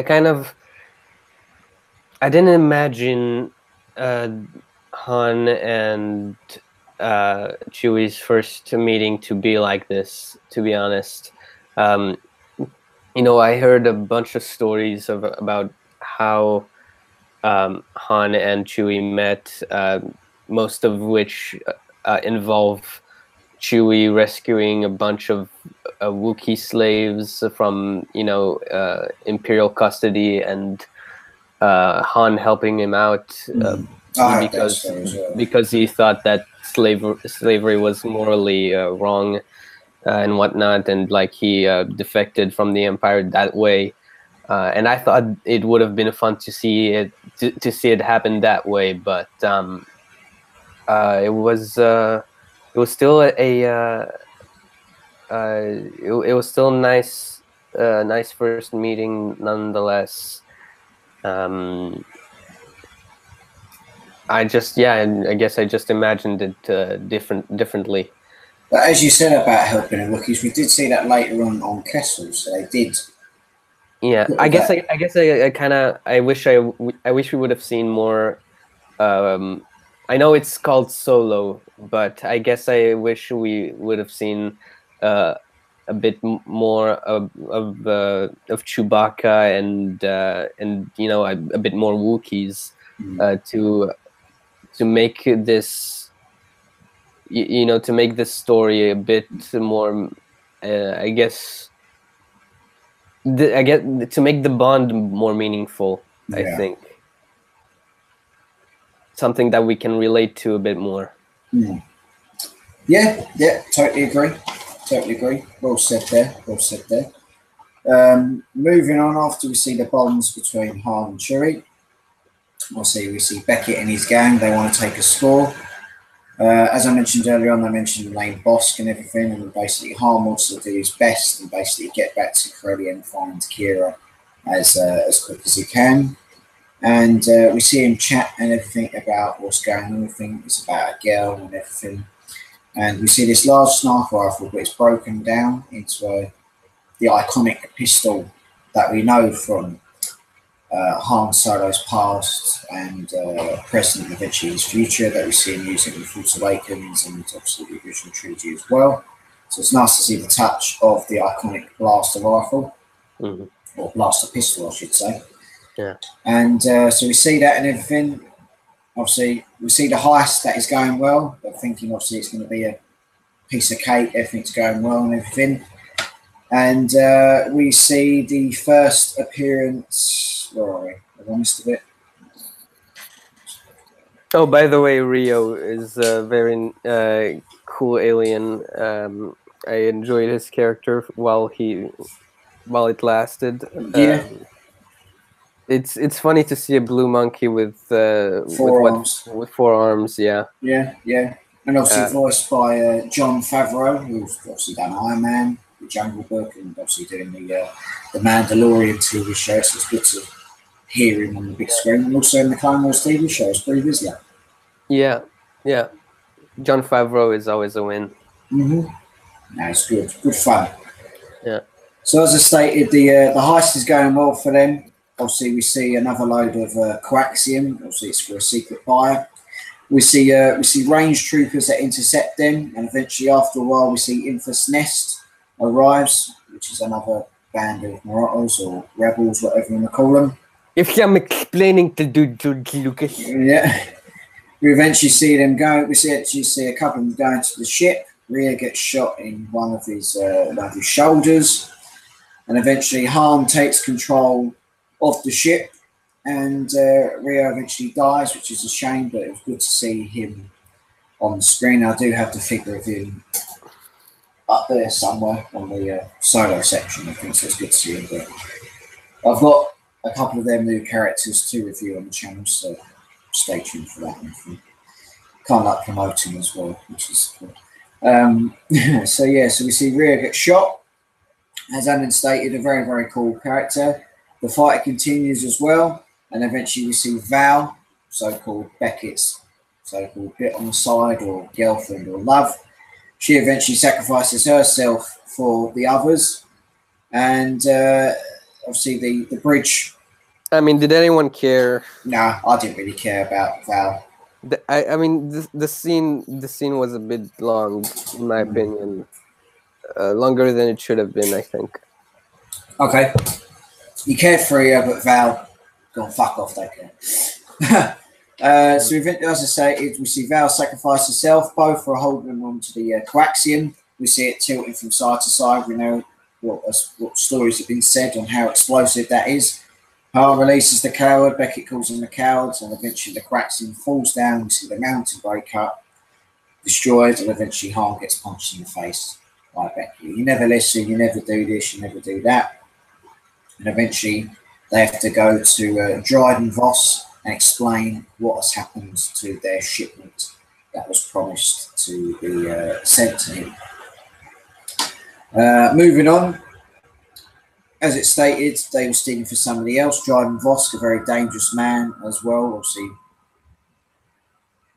didn't imagine Han and Chewie's first meeting to be like this, to be honest. I heard a bunch of stories about how Han and Chewie met, most of which involve Chewie rescuing a bunch of Wookiee slaves from, Imperial custody, and Han helping him out because he thought that slavery was morally wrong and whatnot, and like he defected from the Empire that way. And I thought it would have been fun to see it happen that way, but it was still it was still nice first meeting nonetheless. I guess I just imagined it differently. But as you said about helping the Wookiees, we did see that later on Kessel, so they did. Yeah, I wish we would have seen more. I know it's called Solo, but I guess I wish we would have seen a bit more of Chewbacca and a bit more Wookiees to make this to make this story a bit more to make the bond more meaningful. Yeah. I think something that we can relate to a bit more. Yeah, totally agree. Well said there. Moving on, after we see the bonds between Han and Chewie, we see Beckett and his gang. They want to take a score. As I mentioned earlier on, I mentioned Lane Bosk and everything, and basically Han wants to do his best and basically get back to Corellia and find Kira as quick as he can. And we see him chat and everything about what's going on. Everything it's about a girl and everything. And we see this large sniper rifle, but it's broken down into the iconic pistol that we know from Han Solo's past and present, and eventually his future, that we see him using in Force Awakens and obviously the original trilogy as well. So it's nice to see the touch of the iconic blaster rifle, or blaster pistol, I should say. Yeah. And so we see that and everything. Obviously, we see the heist that is going well, but thinking obviously it's going to be a piece of cake, everything's going well and everything. And we see the first appearance. Where are we? Have I missed a bit? Oh, by the way, Rio is a very cool alien. I enjoyed his character while it lasted. Yeah, It's funny to see a blue monkey with forearms. with 4 arms. Yeah. Yeah, yeah. And obviously Uh, voiced by John Favreau, who's obviously done Iron Man, The Jungle Book, and obviously doing the Mandalorian TV show. So it's good to hear him on the big screen, and also in the Clone Wars TV show. It's pretty busy. yeah, yeah. John Favreau is always a win. Mm-hmm. No, it's good. Good fun. Yeah. So as I stated, the heist is going well for them. Obviously, we see another load of coaxium. Obviously, it's for a secret buyer. We see range troopers that intercept them, and eventually, after a while, we see Infus Nest arrives, which is another band of Marauders or rebels, whatever you want to call them. If I'm explaining to George Lucas. Yeah. We eventually see them go. We actually see a couple of them going to the ship. Rhea gets shot in one of his shoulders, and eventually Han takes control of the ship, and Rio eventually dies, which is a shame, but it was good to see him on the screen. I do have the figure of him up there somewhere on the solo section, I think, so it's good to see him. But I've got a couple of their new characters to review on the channel, so stay tuned for that one. Kind of like promoting as well, which is cool. So we see Rio get shot. As Alan stated, a very, very cool character. The fight continues as well, and eventually we see Val, so-called Beckett's so-called bit on the side or girlfriend or love. She eventually sacrifices herself for the others, and obviously the bridge. I mean, did anyone care? Nah, I didn't really care about Val. I mean, the scene was a bit long, in my opinion. Longer than it should have been, I think. Okay. You cared for her, but Val, go on, fuck off, don't care. So as I say, we see Val sacrifice herself. Both are holding on to the coaxium. We see it tilting from side to side. We know what stories have been said on how explosive that is. Han releases the coward. Beckett calls him the cowards, and eventually the coaxium falls down. We see the mountain break up, destroyed, and eventually Han gets punched in the face by Beckett. You never listen. You never do this. You never do that. And eventually they have to go to Dryden Voss and explain what has happened to their shipment that was promised to be sent to him. Moving on, as it stated, they were stealing for somebody else. Dryden Voss, a very dangerous man as well. Obviously,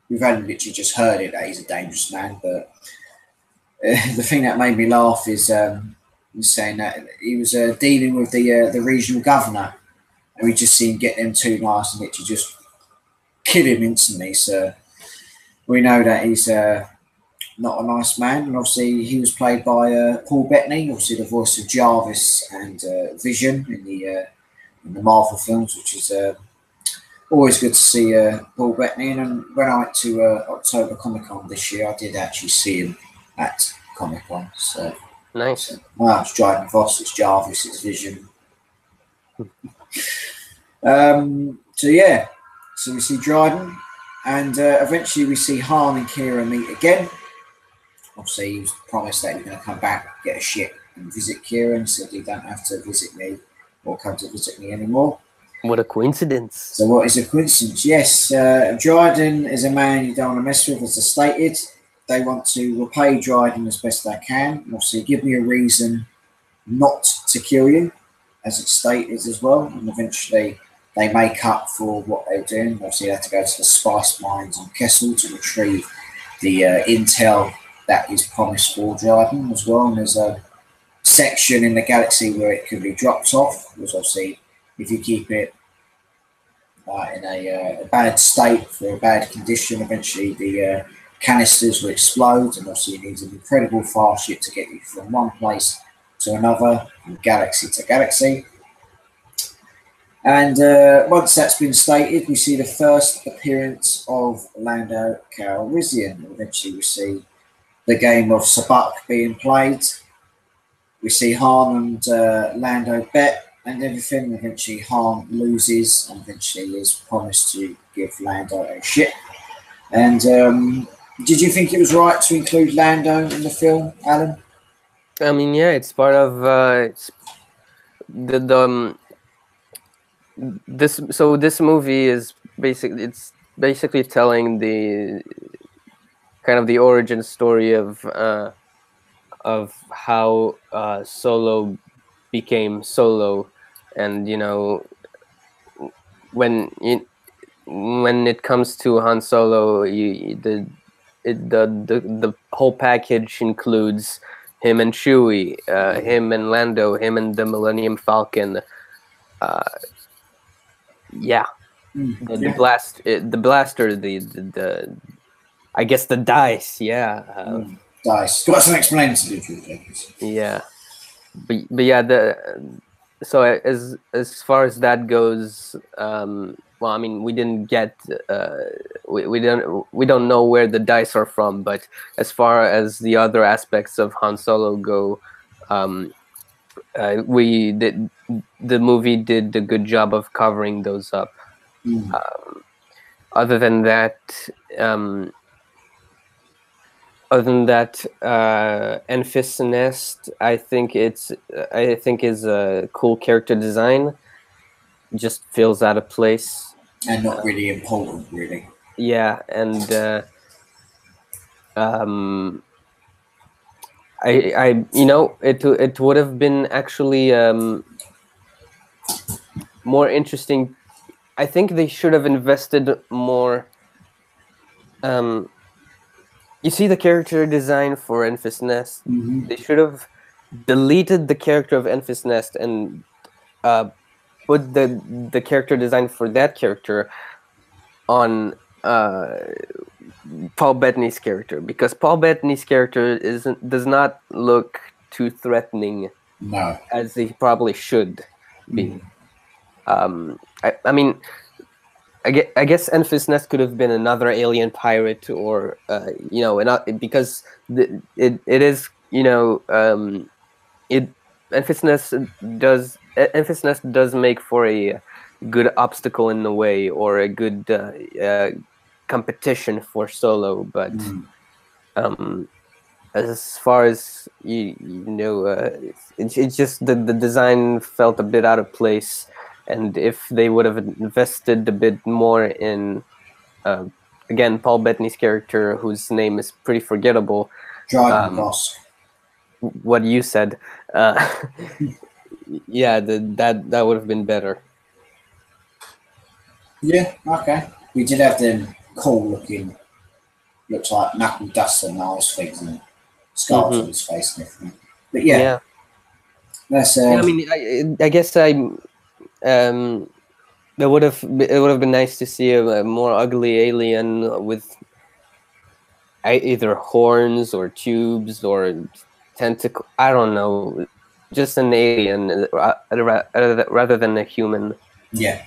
we've only literally just heard it that he's a dangerous man, but the thing that made me laugh is saying that he was dealing with the regional governor, and we just see him get them too nice and literally just kill him instantly. So we know that he's not a nice man, and obviously he was played by Paul Bettany, obviously the voice of Jarvis and Vision in the Marvel films, which is always good to see Paul Bettany. And when I went to October Comic Con this year, I did actually see him at Comic Con. So nice. It's Dryden Voss, it's Jarvis, it's Vision. So we see Dryden, and eventually we see Han and Kira meet again. Obviously, he was promised that he was going to come back, get a ship, and visit Kira, and said, "You don't have to visit me or come to visit me anymore." What a coincidence! So, what is a coincidence? Yes, Dryden is a man you don't want to mess with, as I stated. They want to repay Dryden as best they can. And obviously, give me a reason not to kill you, as it stated as well. And eventually, they make up for what they're doing. Obviously, they have to go to the spice mines on Kessel to retrieve the intel that is promised for Dryden as well. And there's a section in the galaxy where it can be dropped off, because obviously, if you keep it in a bad state, for a bad condition, eventually the canisters will explode, and obviously it needs an incredible fast ship to get you from one place to another, from galaxy to galaxy. And once that's been stated, we see the first appearance of Lando Calrissian. Eventually we see the game of Sabacc being played. we see Han and Lando bet and everything. Eventually, Han loses, and eventually is promised to give Lando a ship. And did you think it was right to include Lando in the film, Alan? I mean, yeah, it's part of it's this movie is basically telling the kind of the origin story of how Solo became Solo, and when it comes to Han Solo, the whole package includes him and Chewie, him and Lando, him and the Millennium Falcon. Yeah, the blaster, the I guess the dice. Yeah, dice. Got some explaining to do, James. Yeah, but yeah, so as far as that goes, well, I mean, we didn't get we don't know where the dice are from, but as far as the other aspects of Han Solo go, the movie did a good job of covering those up. Other than that, Enfys Nest, I think is a cool character design. Just feels out of place and not really important, really. Yeah, and it would have been actually more interesting. I think they should have invested more. You see the character design for Enfys Nest. Mm-hmm. They should have deleted the character of Enfys Nest and put the character design for that character on Paul Bettany's character, because Paul Bettany's character does not look too threatening, as he probably should be. I mean, I guess Enfys Nest could have been another alien pirate, or because it is Enfys Nest does make for a good obstacle in the way, or a good competition for Solo, but as far as it's just the design felt a bit out of place. And if they would have invested a bit more in, again, Paul Bettany's character, whose name is pretty forgettable, what you said, yeah, that would have been better. Yeah, okay. We did have them cool looking, looks like knuckle dust and nice things and scars on his face and everything. But yeah. That's I mean, I guess it would have been nice to see a more ugly alien with either horns or tubes or tentacle. I don't know, just an alien rather than a human. Yeah.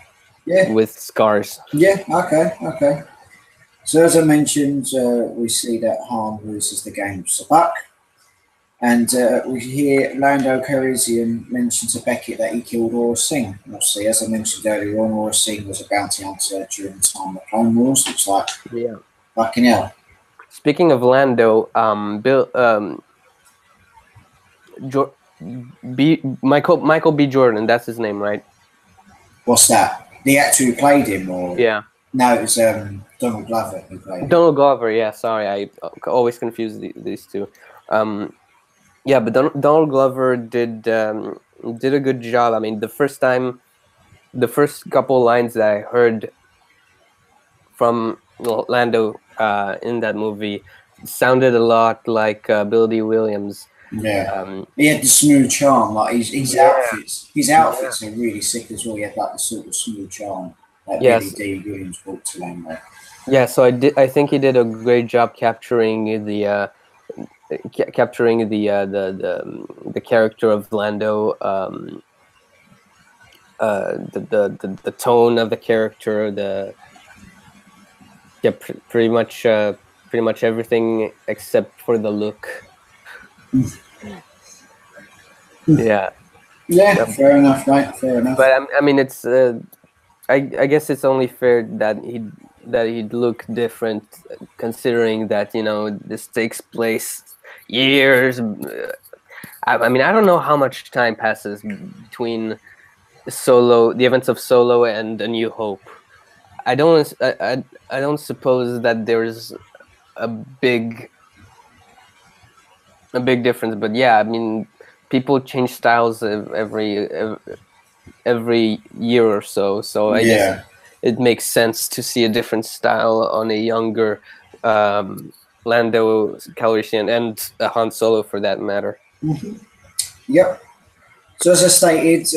With scars. Yeah. Okay. So as I mentioned, we see that Han loses the game of Sabak. And we hear Lando Calrissian mention to Beckett that he killed Aurra Singh. And obviously, as I mentioned earlier on, Aurra Singh was a bounty hunter during the time of Clone Wars. Looks like fucking hell. Speaking of Lando, Michael B. Jordan, that's his name, right? What's that? The actor who played him, or no, it was Donald Glover who played him. Donald Glover, yeah. Sorry, I always confuse these two. Yeah, but Donald Glover did a good job. I mean, the first couple lines that I heard from Lando in that movie sounded a lot like Bill D. Williams. Yeah, he had the smooth charm. Like his outfits are really sick as well. He had like the sort of smooth charm that Billy D. Williams brought to Lando. Yeah, so I think he did a great job capturing the character of Lando, the tone of the character, pretty much everything except for the look. Yeah. Yeah, fair enough, mate. Fair enough. But I mean, it's I guess it's only fair that he'd look different, considering that this takes place years. I mean, I don't know how much time passes between the events of Solo and A New Hope. I don't suppose that there's a big difference, but yeah, I mean, people change styles every year or so. So I guess it makes sense to see a different style on a younger Lando Calrissian and Han Solo, for that matter. Mm-hmm. Yep. So as I stated,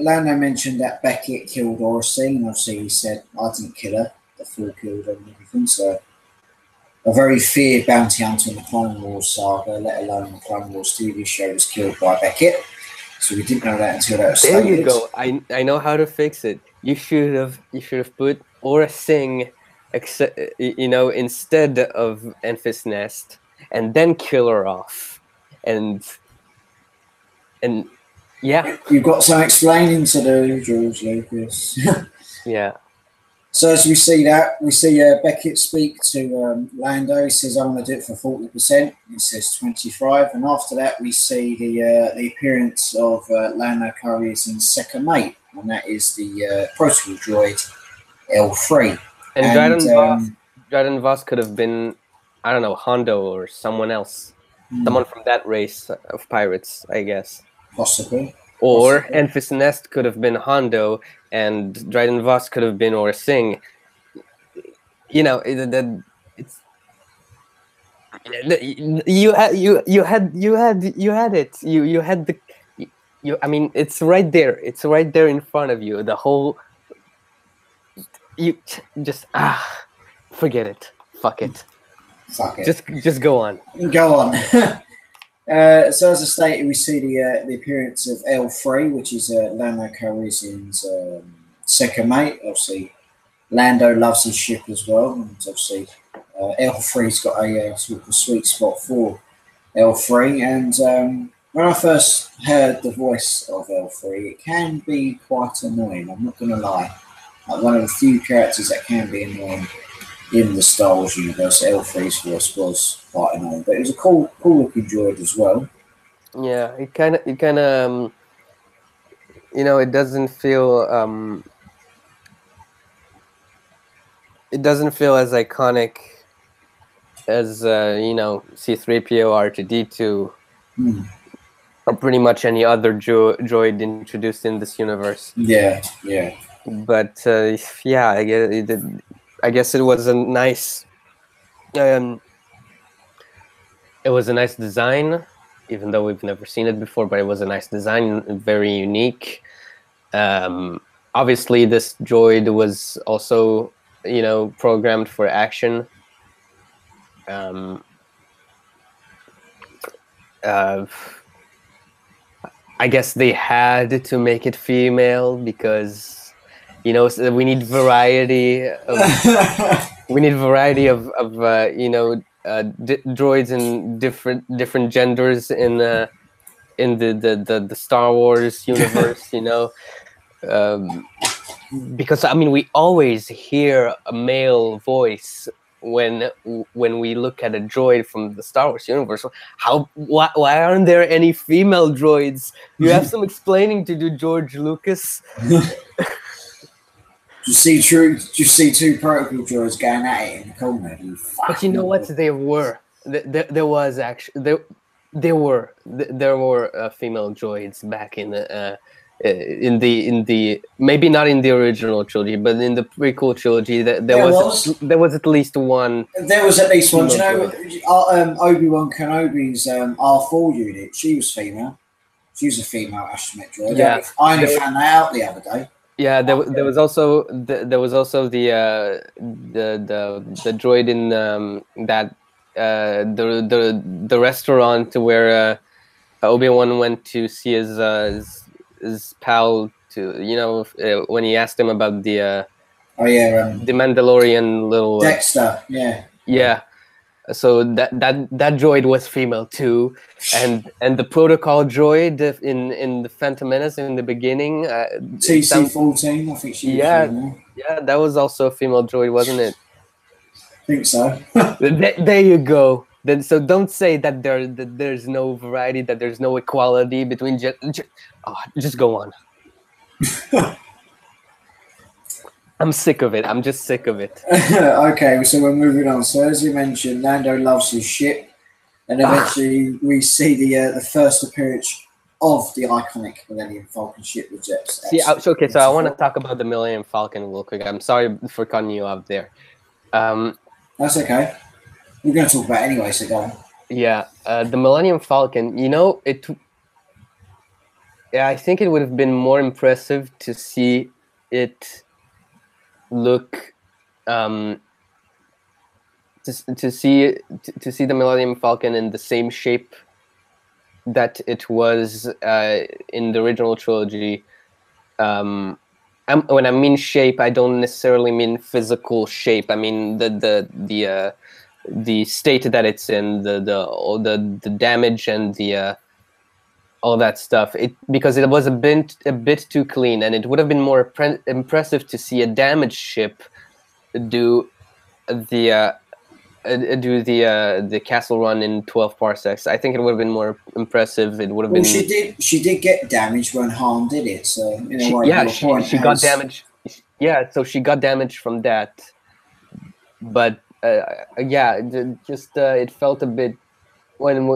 Lando mentioned that Beckett killed Orsi, and obviously he said, I didn't kill her, the fool killed her and everything. So a very feared bounty hunter in the Clone Wars saga, let alone the Clone Wars TV show, was killed by Beckett. So we didn't know that until that was stated. There you go. I know how to fix it. You should have put Aura Singh, instead of Enfys Nest, and then kill her off, and yeah. You've got some explaining to do, George Lucas. Yeah. So as we see Beckett speak to Lando. He says, I want to do it for 40%. He says 25. And after that, we see the appearance of Lando Calrissian's second mate. And that is the protocol droid L3. And Dryden Voss could have been, I don't know, Hondo or someone else. Someone from that race of pirates, I guess. Possibly. Or Enfys Nest could have been Hondo, and Dryden Voss could have been Aura Singh. You had it. You had the. I mean, it's right there. It's right there in front of you. The whole. You just forget it. Fuck it. Fuck it. Just go on. Go on. So as I stated, we see the appearance of L3, which is Lando Calrissian's second mate. Obviously, Lando loves his ship as well, and obviously L3's got a sort of a sweet spot for L3. And when I first heard the voice of L3, it can be quite annoying. I'm not going to lie. Like one of the few characters that can be annoying in the Star Wars universe, L3's voice was quite annoying, but it was a cool looking droid as well. Yeah, it kind of it doesn't feel as iconic as C-3PO, R2-D2, or pretty much any other droid introduced in this universe. Yeah. But yeah, I guess it was a nice. It was a nice design, even though we've never seen it before. But it was a nice design, very unique. Obviously, this droid was also, programmed for action. I guess they had to make it female because. We need variety. We need variety of droids in different genders in the Star Wars universe. Because I mean, we always hear a male voice when we look at a droid from the Star Wars universe. Why aren't there any female droids? You have some explaining to do, George Lucas. Do you see two protocol droids going at it in the corner? But you know what? There were female droids back in the maybe not in the original trilogy, but in the prequel trilogy. There was at least one. There was at least one. Do you know Obi-Wan Kenobi's R4 unit? She was female. She was a female astromech droid. Yeah, I only found that out the other day. Yeah, there was also the droid in that the restaurant where Obi-Wan went to see his pal to when he asked him about the Mandalorian little Dexter. Yeah. So that droid was female too, and the protocol droid in the Phantom Menace in the beginning, TC-14, I think she was female. Yeah, that was also a female droid, wasn't it? I think so. There you go. Then so don't say that there's no variety, that there's no equality between just go on. I'm sick of it. I'm just sick of it. Okay, so we're moving on. So as you mentioned, Lando loves his ship, and eventually we see the first appearance of the iconic Millennium Falcon ship with jets. See, okay, so I want to talk about the Millennium Falcon real quick. I'm sorry for cutting you off there. That's okay. We're going to talk about it anyway, so go on. Yeah, the Millennium Falcon, you know, I think it would have been more impressive to see it look to see the Millennium Falcon in the same shape that it was in the original trilogy. When I mean shape, I don't necessarily mean physical shape. I mean the state that it's in, the damage and the all that stuff. Because it was a bit too clean, and it would have been more impressive to see a damaged ship do the castle run in 12 parsecs. I think it would have been more impressive. It would have been. She did get damaged when Han did it. So in a way, she got damaged. Yeah, so she got damaged from that. But yeah, it felt a bit when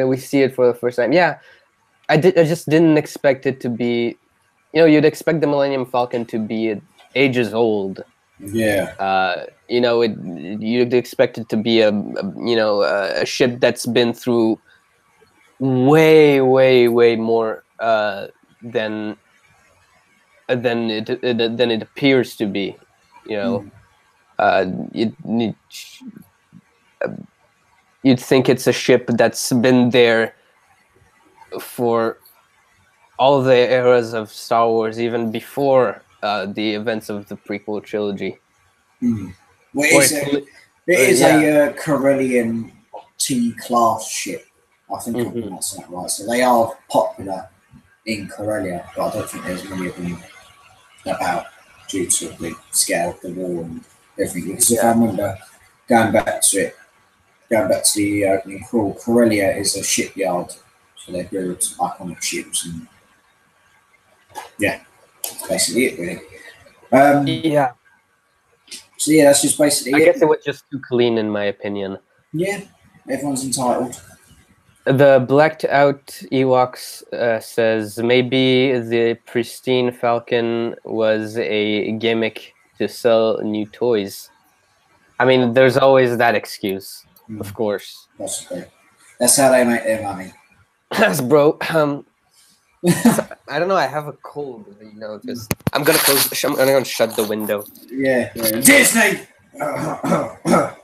we see it for the first time. Yeah, I just didn't expect it to be. You know, you'd expect the Millennium Falcon to be ages old. Yeah. You know, you'd expect it to be a ship that's been through way more than it appears to be. You know, you'd think it's a ship that's been there for all the eras of Star Wars, even before the events of the prequel trilogy. Well, it is a Corellian T-class ship. I think I'm pronouncing that right. So they are popular in Corellia, but I don't think there's many of them about due to the scale of the war and everything. Because if I remember going back to the opening crawl, Corellia is a shipyard, so they build iconic ships, and that's basically it, really. So yeah, that's just basically I guess it was just too clean, in my opinion. Yeah, everyone's entitled. The blacked out Ewoks says maybe the pristine Falcon was a gimmick to sell new toys. I mean, there's always that excuse, of course. That's how they make their money. Bro, I don't know. I have a cold. You know, I'm gonna shut the window. Yeah. Disney. I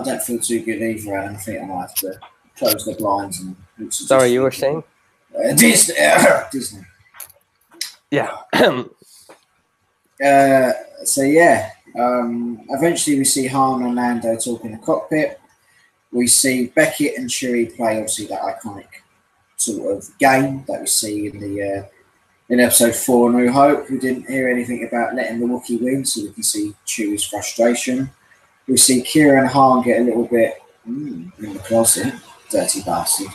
don't feel too good either. I think I might have to close the blinds and. Sorry, you were saying? Disney. Yeah. So yeah. Eventually, we see Han and Lando talk in the cockpit. We see Beckett and Chewie play obviously that iconic sort of game that we see in episode 4 New Hope. We didn't hear anything about letting the Wookiee win, so we can see Chewie's frustration. We see Kira and Han get a little bit in the closet, dirty bastard.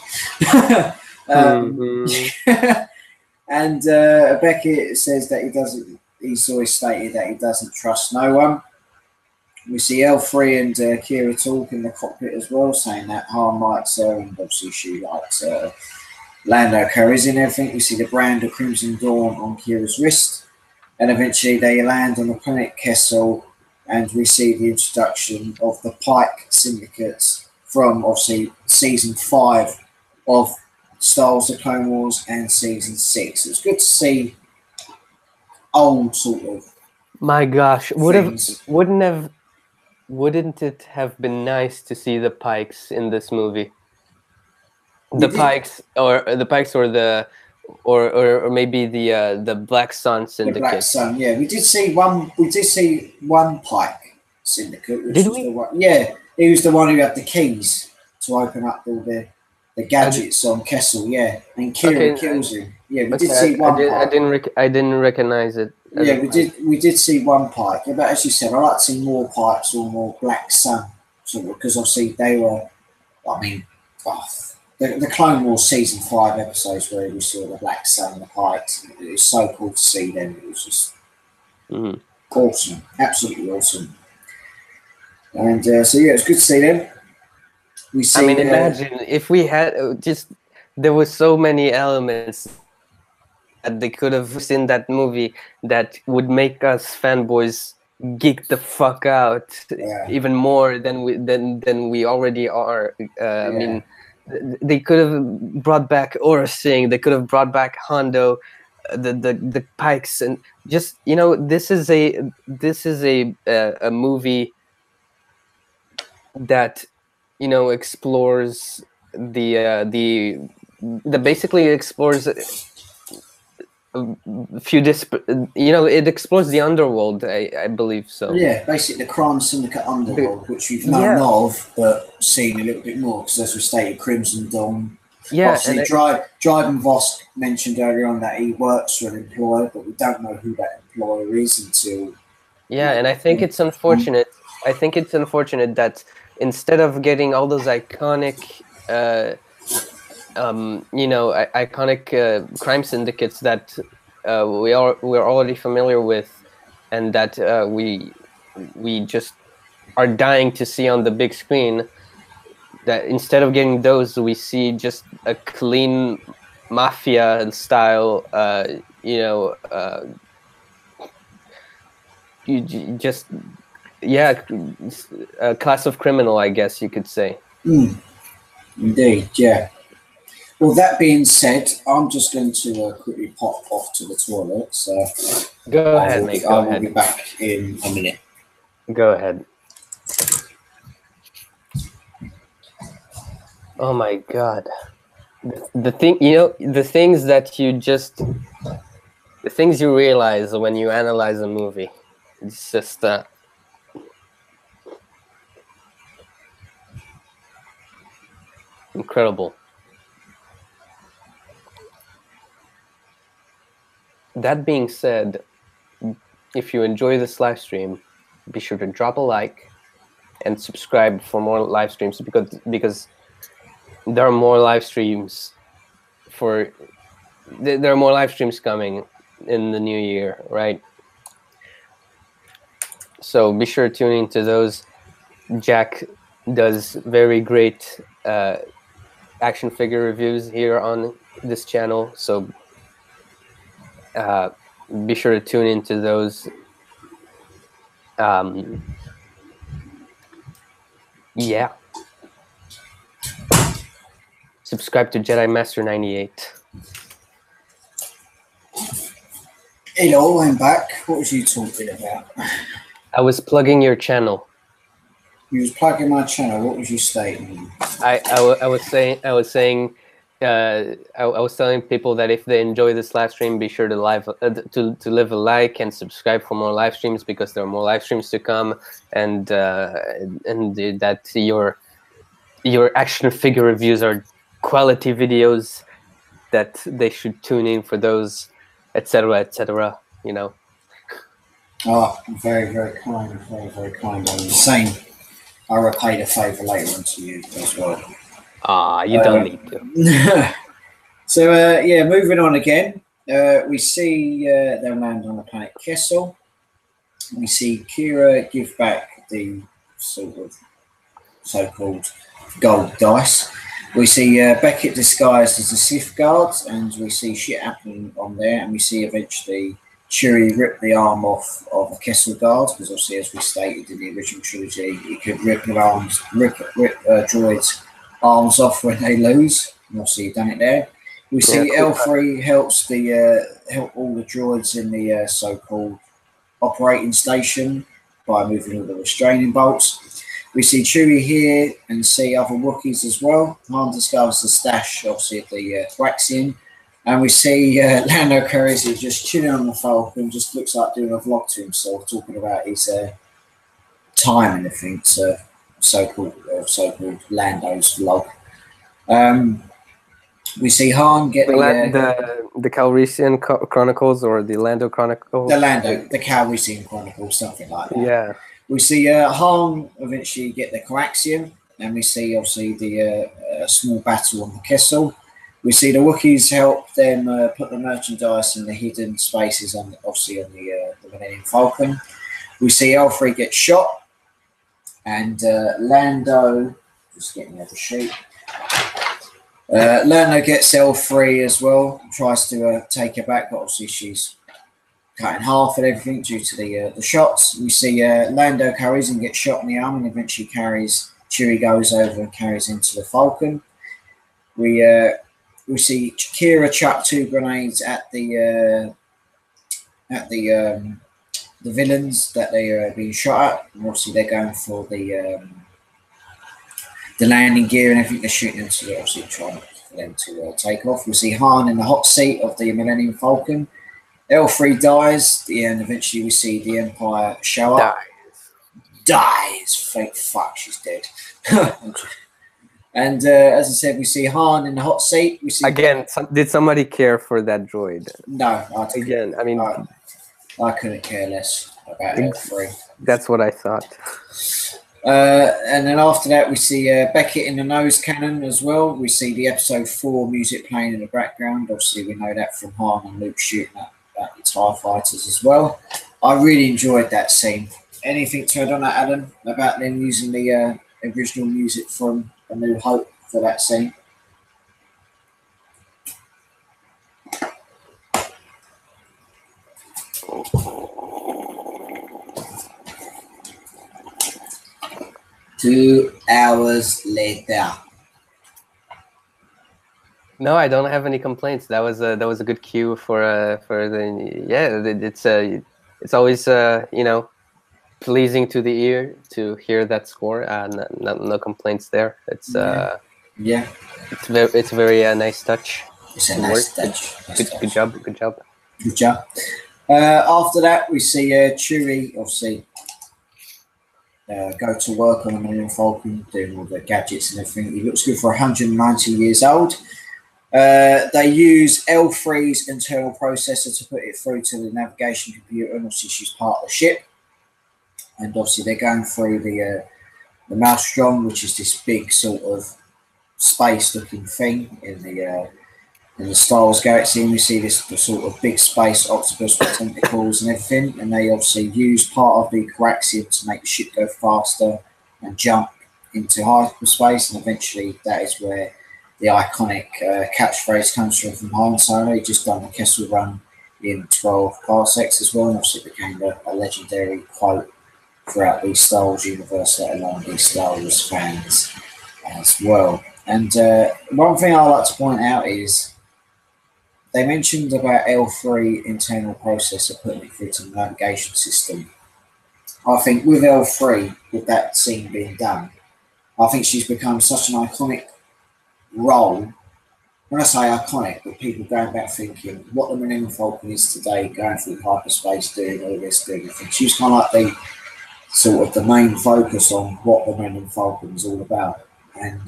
And Beckett says that he's always stated that he doesn't trust no one. We see L3 and Kira talk in the cockpit as well, saying that Han likes her and obviously she likes Lando Calrissian and everything. We see the brand of Crimson Dawn on Kira's wrist, and eventually they land on the planet Kessel, and we see the introduction of the Pike Syndicates from obviously season 5 of Star Wars: The Clone Wars and season 6. It's good to see old sort of. My gosh, wouldn't it have been nice to see the Pikes in this movie? The Pikes, or maybe the Black Sun Syndicate. The Black Sun, yeah. We did see one Pike Syndicate. Which did was we? The one, yeah, He was the one who had the keys to open up all the gadgets on Kessel, yeah. And Kira kills him. Yeah, we did see one part. I didn't recognize it. Yeah, we did see one pipe. Yeah, but as you said, I like to see more pipes or more Black Sun, sort of, because obviously they were. I mean, the Clone Wars season 5 episodes where we saw the Black Sun and the pipes. It was so cool to see them. It was just awesome, absolutely awesome. And so yeah, it's good to see them. We see. I mean, imagine if we had there were so many elements that they could have seen that movie that would make us fanboys geek the fuck out even more than we already are. I mean, they could have brought back Aura Singh. They could have brought back Hondo, the Pikes, and just this is a movie that explores the basically explores a few it explores the underworld, I believe so. Yeah, basically the crime syndicate underworld, which we've known of, but seen a little bit more, because as we stated, Crimson Dawn. Yeah, obviously Dryden Vosk mentioned earlier on that he works for an employer, but we don't know who that employer is until. Yeah, and I think it's unfortunate. I think it's unfortunate that instead of getting all those iconic iconic crime syndicates that we're already familiar with, and that we just are dying to see on the big screen, that instead of getting those, we see just a clean mafia style, a class of criminal, I guess you could say. Indeed, yeah. Well, that being said, I'm just going to quickly pop off to the toilet. So go ahead, mate. I will be back in a minute. Go ahead. Oh my God. The things you realize when you analyze a movie, it's just incredible. That being said, if you enjoy this live stream, be sure to drop a like and subscribe for more live streams, because there are more live streams there are more live streams coming in the new year, right? So be sure to tune into those. Jack does very great action figure reviews here on this channel, so be sure to tune into those. Yeah. Subscribe to Jedi Master 98. Hello, I'm back. What was you talking about? I was plugging your channel. You was plugging my channel. What was you stating? I was saying I was telling people that if they enjoy this live stream, be sure to leave a like and subscribe for more live streams, because there are more live streams to come, and that your action figure reviews are quality videos, that they should tune in for those, etc., etc. Oh, very, very kind, very, very kind. I'm saying I repay the favour later on to you as well. You don't need to. So, moving on again. We see them land on the planet Kessel. We see Kira give back the sort of so-called gold dice. We see Beckett disguised as a Sith guard, and we see shit happening on there, and we see eventually Chewie rip the arm off of a Kessel guard, because obviously, as we stated in the original trilogy, he could rip droids' arms off when they lose. And obviously, you've done it there. We see L3 helps help all the droids in the so-called operating station by moving all the restraining bolts. We see Chewie here and see other Wookiees as well. Han discovers the stash, obviously, of the Thraxian. And we see Lando Calrissian just chilling on the Falcon, just looks like doing a vlog to himself, talking about his time and everything. So so-called Lando's log. We see Han get the Calrissian Chronicles or the Lando Chronicles. The Calrissian Chronicles, something like that. Yeah. We see Han eventually get the coaxium, and we see obviously the small battle on the Kessel. We see the Wookiees help them put the merchandise in the hidden spaces on the Millennium Falcon. We see L3 get shot, and Lando, just getting the other sheet. Lando gets L3 as well, tries to take her back, but obviously she's cut in half and everything due to the shots. We see Lando carries and gets shot in the arm, and eventually Chewie goes over and carries into the Falcon. We see Kira chuck 2 grenades at the villains that they are being shot at, and obviously they're going for the landing gear and everything. They're shooting into it, obviously trying for them to take off. We see Han in the hot seat of the Millennium Falcon. L3 dies, and eventually we see the Empire show up. Dies. Thank fuck, she's dead. And as I said, we see Han in the hot seat. We see again. Did somebody care for that droid? No, I couldn't care less about L3. That's what I thought. And then after that, we see Beckett in the nose cannon as well. We see the Episode 4 music playing in the background. Obviously, we know that from Han and Luke shooting at the TIE fighters as well. I really enjoyed that scene. Anything to add on that, Adam, about them using the original music from A New Hope for that scene? Two hours later. No, I don't have any complaints. That was a good cue for the it's always pleasing to the ear to hear that score. No complaints there. It's it's a very nice touch. It's a nice touch. Good job. Good job. After that, we see Chewie obviously go to work on the Millennium Falcon, doing all the gadgets and everything. He looks good for 190 years old. They use L3's internal processor to put it through to the navigation computer, and obviously she's part of the ship. And obviously they're going through the Maelstrom, which is this big sort of space-looking thing in the Star Wars galaxy. And we see the sort of big space octopus with tentacles and everything. And they obviously use part of the coaxium to make the ship go faster and jump into hyperspace. And eventually that is where the iconic catchphrase comes from Han Solo. He just done the Kessel Run in 12 parsecs as well, and obviously it became a legendary quote throughout the Star Wars universe, let alone the Star Wars fans as well. And one thing I like to point out is they mentioned about L3 internal processor putting it through to the navigation system. I think with L3, with that scene being done, I think she's become such an iconic role. When I say iconic, but people going back thinking what the Millennium Falcon is today, going through hyperspace, doing all this, doing everything. She's kind of like the sort of the main focus on what the Millennium Falcon is all about. And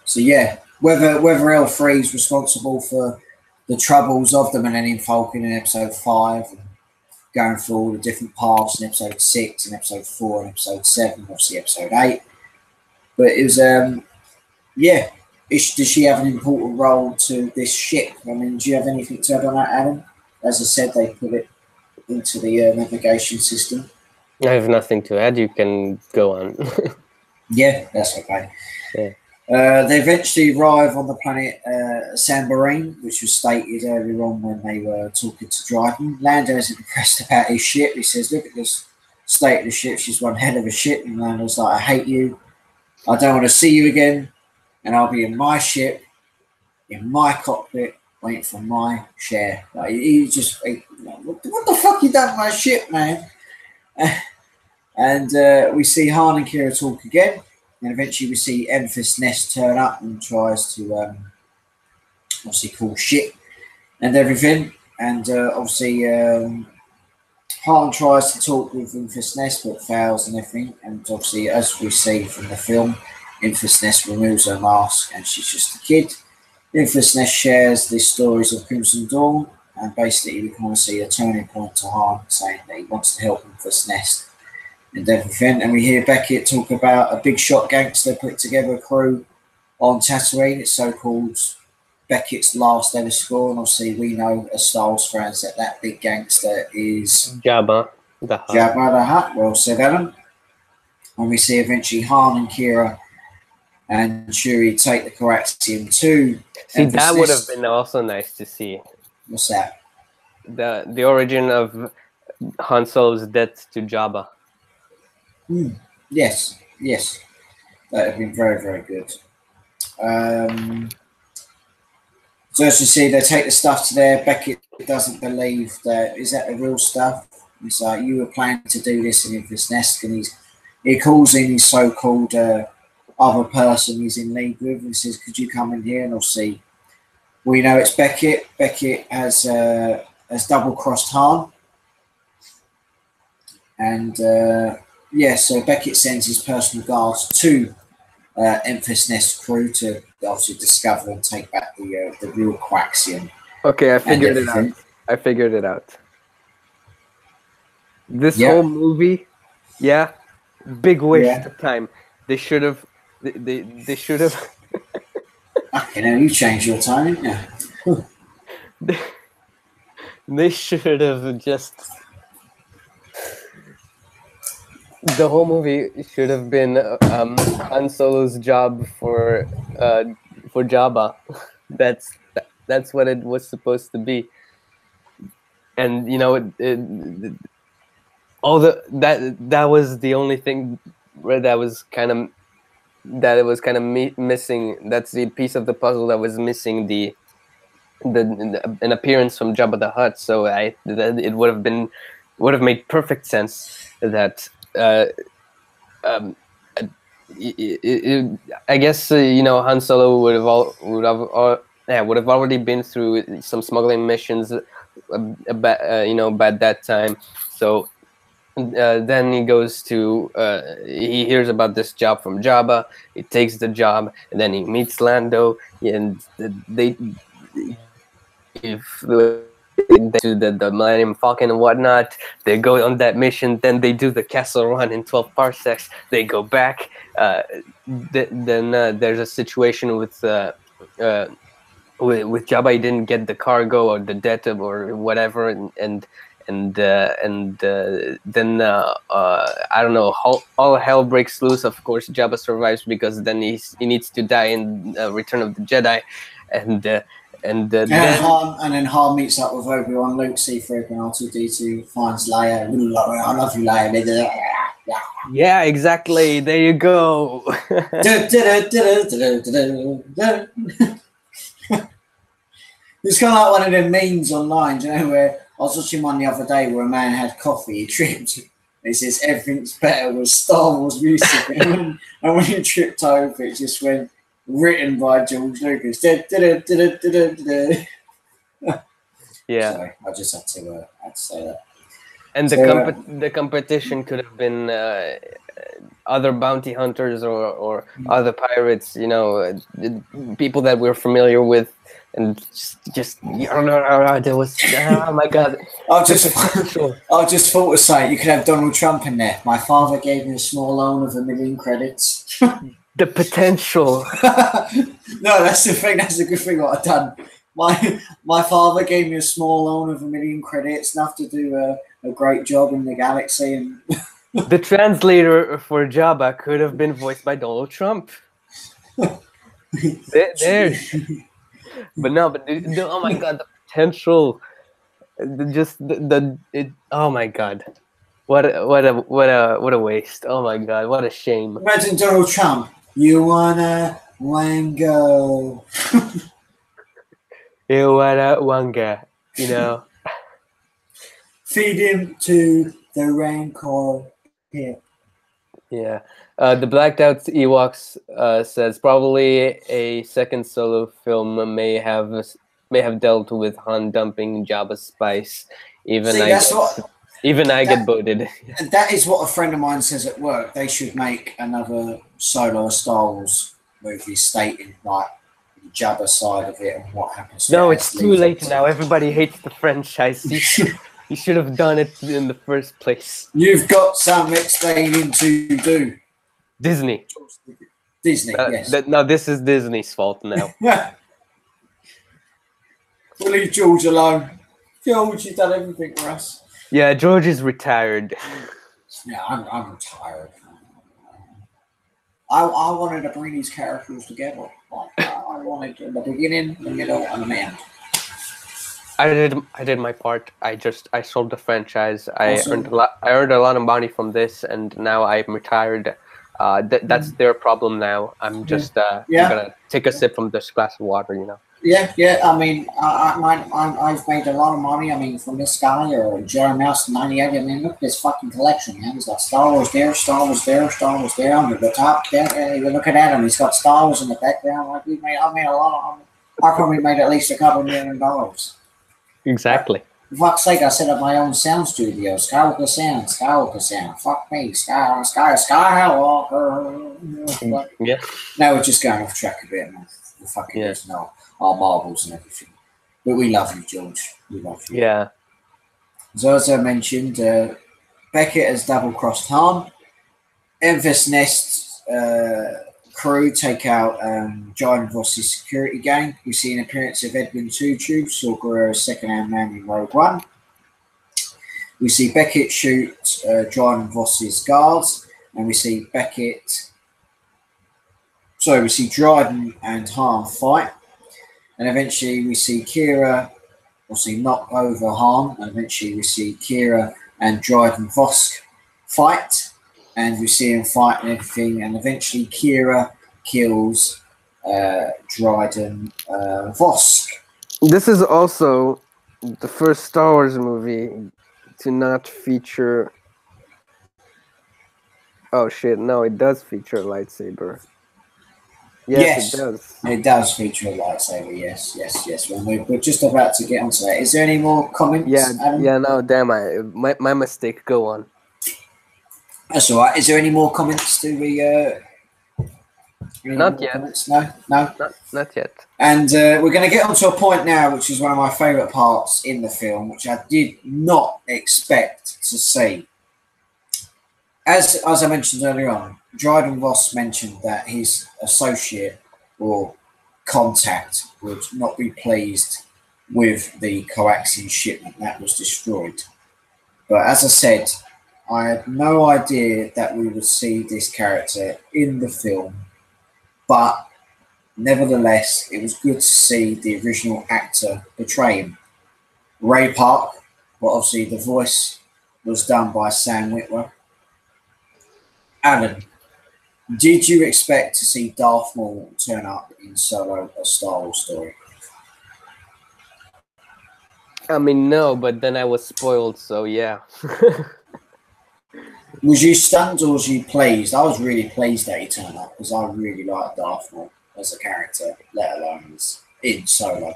so yeah, whether L3 is responsible for the troubles of the Millennium Falcon in Episode 5, and going through all the different paths in Episode 6 and Episode 4 and Episode 7, obviously Episode 8. But it was does she have an important role to this ship? I mean, do you have anything to add on that, Adam? As I said, they put it into the navigation system. I have nothing to add. You can go on. Yeah, that's okay. Yeah. They eventually arrive on the planet Sambarine, which was stated earlier on when they were talking to Dryden. Lando isn't impressed about his ship. He says, look at this state of the ship. She's one hell of a ship. And Lando's like, I hate you. I don't want to see you again. And I'll be in my ship, in my cockpit, waiting for my share. Like, what the fuck you done to my ship, man? And we see Han and Kira talk again. And eventually we see Enfys Nest turn up and tries to obviously call shit and everything. And obviously Han tries to talk with Infus Nest but fails and everything. And obviously, as we see from the film, Infus Nest removes her mask and she's just a kid. Infus Nest shares the stories of Crimson Dawn, and basically we kind of see a turning point to Han saying that he wants to help Infus Nest and everything. And we hear Beckett talk about a big shot gangster put together a crew on Tatooine. It's so-called Beckett's last ever score, and obviously we know as Star Wars fans that big gangster is Jabba the Hutt. Jabba the Hutt. Well said, Alan. And we see eventually Han and Kira and Chewie take the Coraxium to. See, that would have been also nice to see. What's that? The origin of Han Solo's death to Jabba. Yes, that would have been very, very good. So as you see, they take the stuff to there. Beckett doesn't believe that. Is that the real stuff? He's like, you were planning to do this in Infus Nest, and he calls in his so-called other person he's in league with and says, could you come in here? And obviously we know it's Beckett. Beckett has double-crossed Han. And so Beckett sends his personal guards to Infus Nest crew to obviously discover and take back the real Coaxium. Okay, I figured it out. This whole movie, big waste of time. They should have. They should have. You changed your time, didn't you? They should have just. The whole movie should have been Han Solo's job for Jabba. That's what it was supposed to be. And that was the only thing where it was kind of missing. That's the piece of the puzzle that was missing an appearance from Jabba the Hutt. So it would have made perfect sense that. I guess Han Solo would have already been through some smuggling missions by that time. So then he goes to he hears about this job from Jabba. He takes the job, and then he meets Lando, and they do the Millennium Falcon and whatnot. They go on that mission. Then they do the Castle Run in 12 parsecs. They go back. Then there's a situation with Jabba. He didn't get the cargo or the debt or whatever, and then I don't know. All hell breaks loose. Of course, Jabba survives because then he needs to die in Return of the Jedi, and then Han meets up with Obi-Wan, Luke, C-3PO, and R2-D2, finds Leia. I love you, Leia. Yeah, exactly. There you go. It's kind of like one of them memes online, do you know, where I was watching one the other day where a man had coffee, he tripped, and he says everything's better with Star Wars music, and when he tripped over, it just went, written by George Lucas. Yeah. Sorry, I just had to say that. And the competition could have been other bounty hunters or other pirates, people that we're familiar with, and just there was oh my god. I just thought to say you could have Donald Trump in there. My father gave me a small loan of 1 million credits. The potential. No, that's the thing. That's a good thing what I've done. My father gave me a small loan of 1 million credits, enough to do a great job in the galaxy. And the translator for Jabba could have been voiced by Donald Trump. There. But oh my god, the potential. Oh my god. What a waste. Oh my god, what a shame. Imagine Donald Trump. You wanna wango. You wanna wanga, Feed him to the Rancor pit. Yeah. The Blacked Out Ewoks says probably a second Solo film may have dealt with Han dumping Jabba's spice. Even I get booted. And that is what a friend of mine says at work. They should make another Solo Star Wars movie stating like the Jabba side of it and what happens. No, it's too late now. Everybody hates the franchise. You should have done it in the first place. You've got some explaining to do. Disney. Yes. No, this is Disney's fault now. We'll leave George alone. George, you've done everything for us. Yeah, George is retired. Yeah, I'm retired. I wanted to bring these characters together. I wanted in the beginning, the middle, and the end. I did my part. I sold the franchise. I earned a lot of money from this, and now I'm retired. That's their problem now. I'm just gonna take a sip from this glass of water, you know. Yeah. I mean, I've made a lot of money. I mean, from this guy or Jerry Mouse '98. I mean, look at this fucking collection, man. He's got Star Wars there, Star Wars there, Star Wars there. Under the top there, you look at him. He's got Star Wars in the background. Like I made a lot of. I probably made at least a couple $1 million. Exactly. For fuck's sake, I set up my own sound studio. Skywalker Sound. Fuck me, Skywalker. Yeah. Now we're just going off track a bit, man. We're fucking using our marbles and everything. But we love you, George. We love you. Yeah. So as I mentioned, Beckett has double-crossed Han. Enfys Nest crew take out Jyn Voss's security gang. We see an appearance of Edwin Tutu, Saw Gerrera's second-hand man in Rogue One. We see Beckett shoot Jyn Voss's guards, and we see Dryden and Han fight, and eventually we see Kira knock over Han, and eventually we see Kira and Dryden Voss fight, and we see him fight and everything, and eventually Kira kills Dryden Voss. This is also the first Star Wars movie to not feature. Oh shit! No, it does feature a lightsaber. Yes, it does. It does feature a lightsaber. Yes. Well, we're just about to get onto that. Is there any more comments? Yeah. No, damn, my mistake. Go on. That's all right. Is there any more comments? Do we? Not yet. Comments? No. Not yet. And we're going to get onto a point now, which is one of my favourite parts in the film, which I did not expect to see. As I mentioned earlier on, Dryden Voss mentioned that his associate or contact would not be pleased with the coaxium shipment that was destroyed. But as I said, I had no idea that we would see this character in the film. But nevertheless, it was good to see the original actor portray him. Ray Park, well, obviously the voice was done by Sam Witwer. Alan, did you expect to see Darth Maul turn up in Solo: A Star Wars Story? I mean, no, but then I was spoiled, so yeah. Was you stunned or was you pleased? I was really pleased that he turned up because I really like Darth Maul as a character, let alone as in Solo.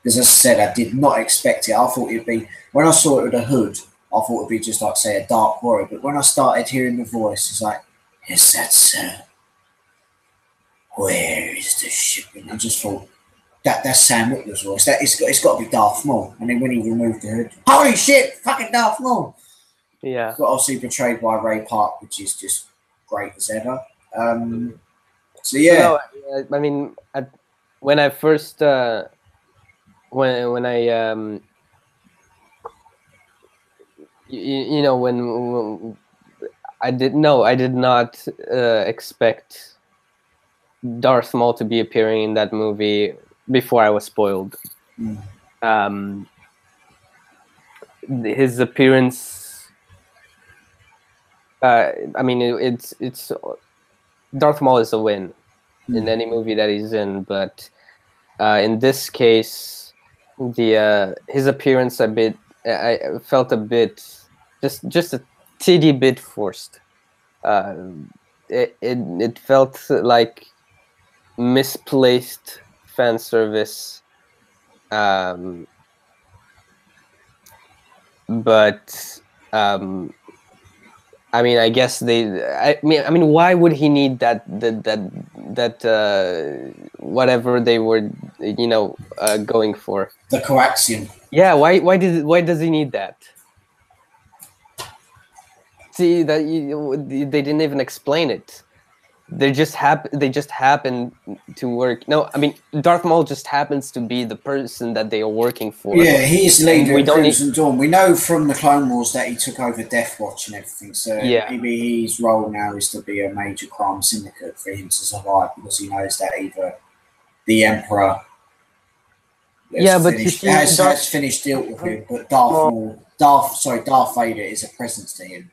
Because as I said, I did not expect it. I thought it'd be, when I saw it with a hood, I thought it'd be just like, say, a dark warrior. But when I started hearing the voice, it's like, is that so? Where is the shipment? I just thought, that's Sam Witwer's voice. It's got to be Darth Maul. And then when he removed the hood, holy shit, fucking Darth Maul! Yeah. But obviously portrayed by Ray Park, which is just great as ever. So yeah. No, I mean, when I first when I did not expect Darth Maul to be appearing in that movie before I was spoiled. His appearance, I mean, it's Darth Maul is a win in any movie that he's in, but in this case, his appearance I felt a bit, just a teeny bit forced. It felt like misplaced fan service, but I mean, I guess I mean, why would he need that whatever they were, going for? The coaxium. Yeah, why does he need that? See that they didn't even explain it. They just happen to work. No, I mean, Darth Maul just happens to be the person that they are working for. Yeah, he's leader we of don't Crimson Dawn. We know from the Clone Wars that he took over Death Watch and everything. So Yeah. maybe his role now is to be a major crime syndicate for him to survive, because he knows that either the Emperor has finished dealt with him, but Darth Vader is a presence to him.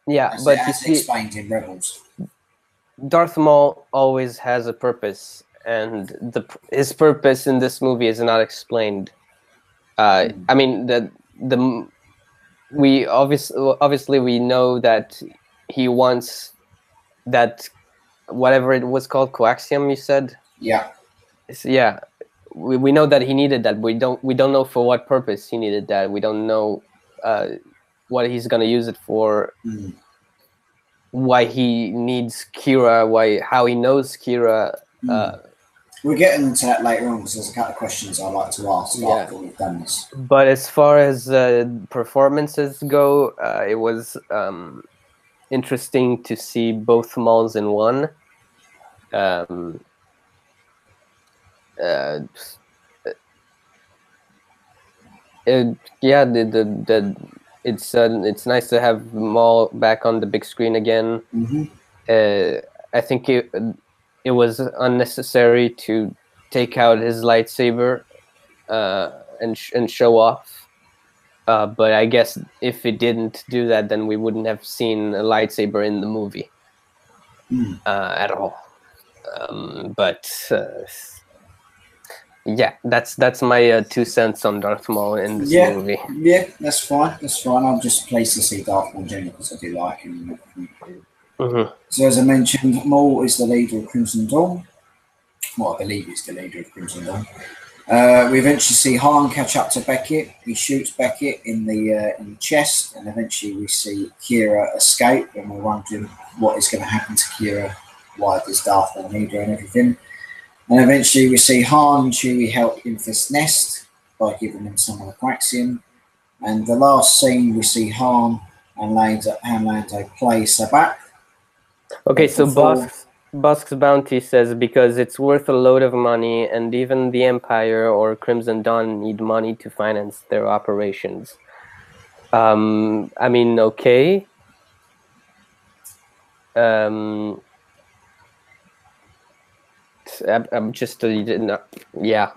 Yeah, as but as explained in Rebels. Darth Maul always has a purpose, and his purpose in this movie is not explained. I mean, we obviously we know that he wants that, whatever it was called, coaxium, you said. Yeah. Yeah, we know that he needed that. We don't know for what purpose he needed that. We don't know what he's gonna use it for. Why he needs Kira, how he knows Kira. We'll get into that later on, because there's a couple of questions I'd like to ask after we've done this. But as far as performances go, it was interesting to see both Mauls in one. It's nice to have Maul back on the big screen again. I think it was unnecessary to take out his lightsaber and show off. But I guess if it didn't do that, then we wouldn't have seen a lightsaber in the movie at all. Yeah, that's my 2 cents on Darth Maul in this movie. Yeah, that's fine. I'm just pleased to see Darth Maul generally, because I do like him. So as I mentioned, Maul is the leader of Crimson Dawn. Well, I believe he's the leader of Crimson Dawn. We eventually see Han catch up to Beckett. He shoots Beckett in the chest, and eventually we see Kira escape, and we're wondering what is going to happen to Kira. Why does Darth Maul need her and everything? And eventually we see Han and Chewie help Infest Nest by giving them some of the coaxium. And the last scene, we see Han and Lando play Sabak. Okay, so Busk's Bounty says, because it's worth a load of money, and even the Empire or Crimson Dawn need money to finance their operations. I mean, okay. I'm just yeah.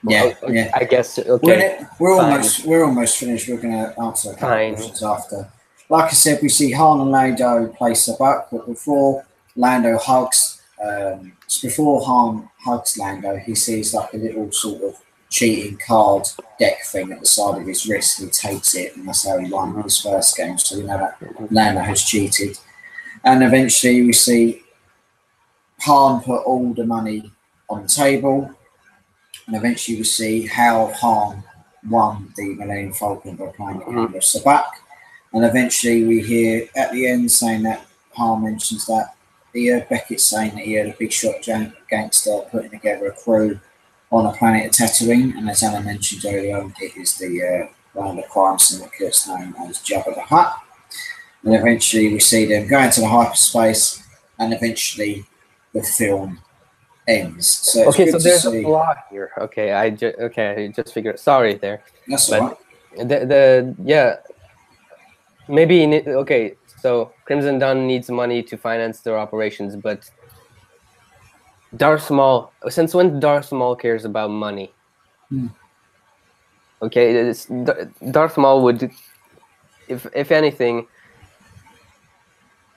I guess okay. We're almost finished. We're going to answer a couple of questions after. Like I said, we see Han and Lando play Sabak, but before Lando hugs, before Han hugs Lando, he sees like a little sort of cheating card deck thing at the side of his wrist. He takes it, and that's how he won his first game. So we know that Lando has cheated. And eventually we see Han put all the money on the table, and eventually we see how Han won the Millennium Falcon by playing the game of Sabak. And eventually we hear at the end saying that Han mentions that he heard Beckett saying that he had a big shot gangster putting together a crew on a planet of Tatooine, and as Anna mentioned earlier, it is the one of the crime syndicates known as Jabba the Hutt. And eventually we see them go into the hyperspace, and eventually the film ends. So okay, so there's a plot here. Okay, I just figured. Sorry, there. That's all right. Maybe okay. So Crimson Dawn needs money to finance their operations, but Darth Maul. Since when Darth Maul cares about money? Okay, Darth Maul would, if anything.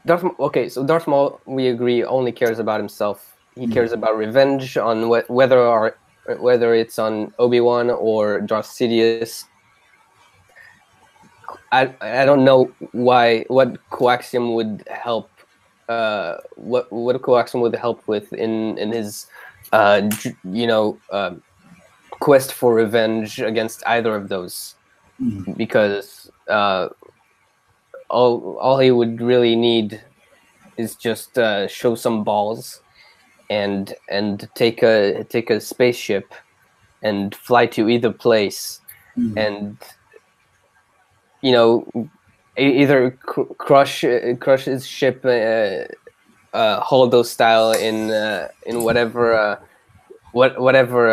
So Darth Maul, we agree, only cares about himself. He cares about revenge on whether it's on Obi-Wan or Darth Sidious. I don't know what coaxium would help. What coaxium would help with in his quest for revenge against either of those, because all he would really need is just show some balls and take a spaceship and fly to either place, and either crush his ship Holdo style in whatever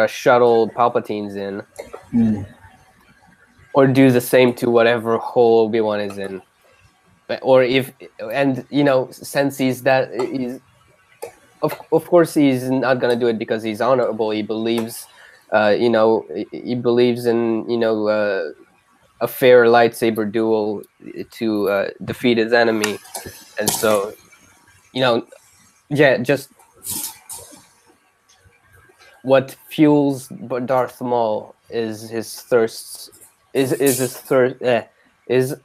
shuttle Palpatine's in, or do the same to whatever hole Obi-Wan is in. Or since he's of course he's not gonna do it because he's honorable. He believes, he believes in a fair lightsaber duel to defeat his enemy, and so just what fuels Darth Maul is his thirst, is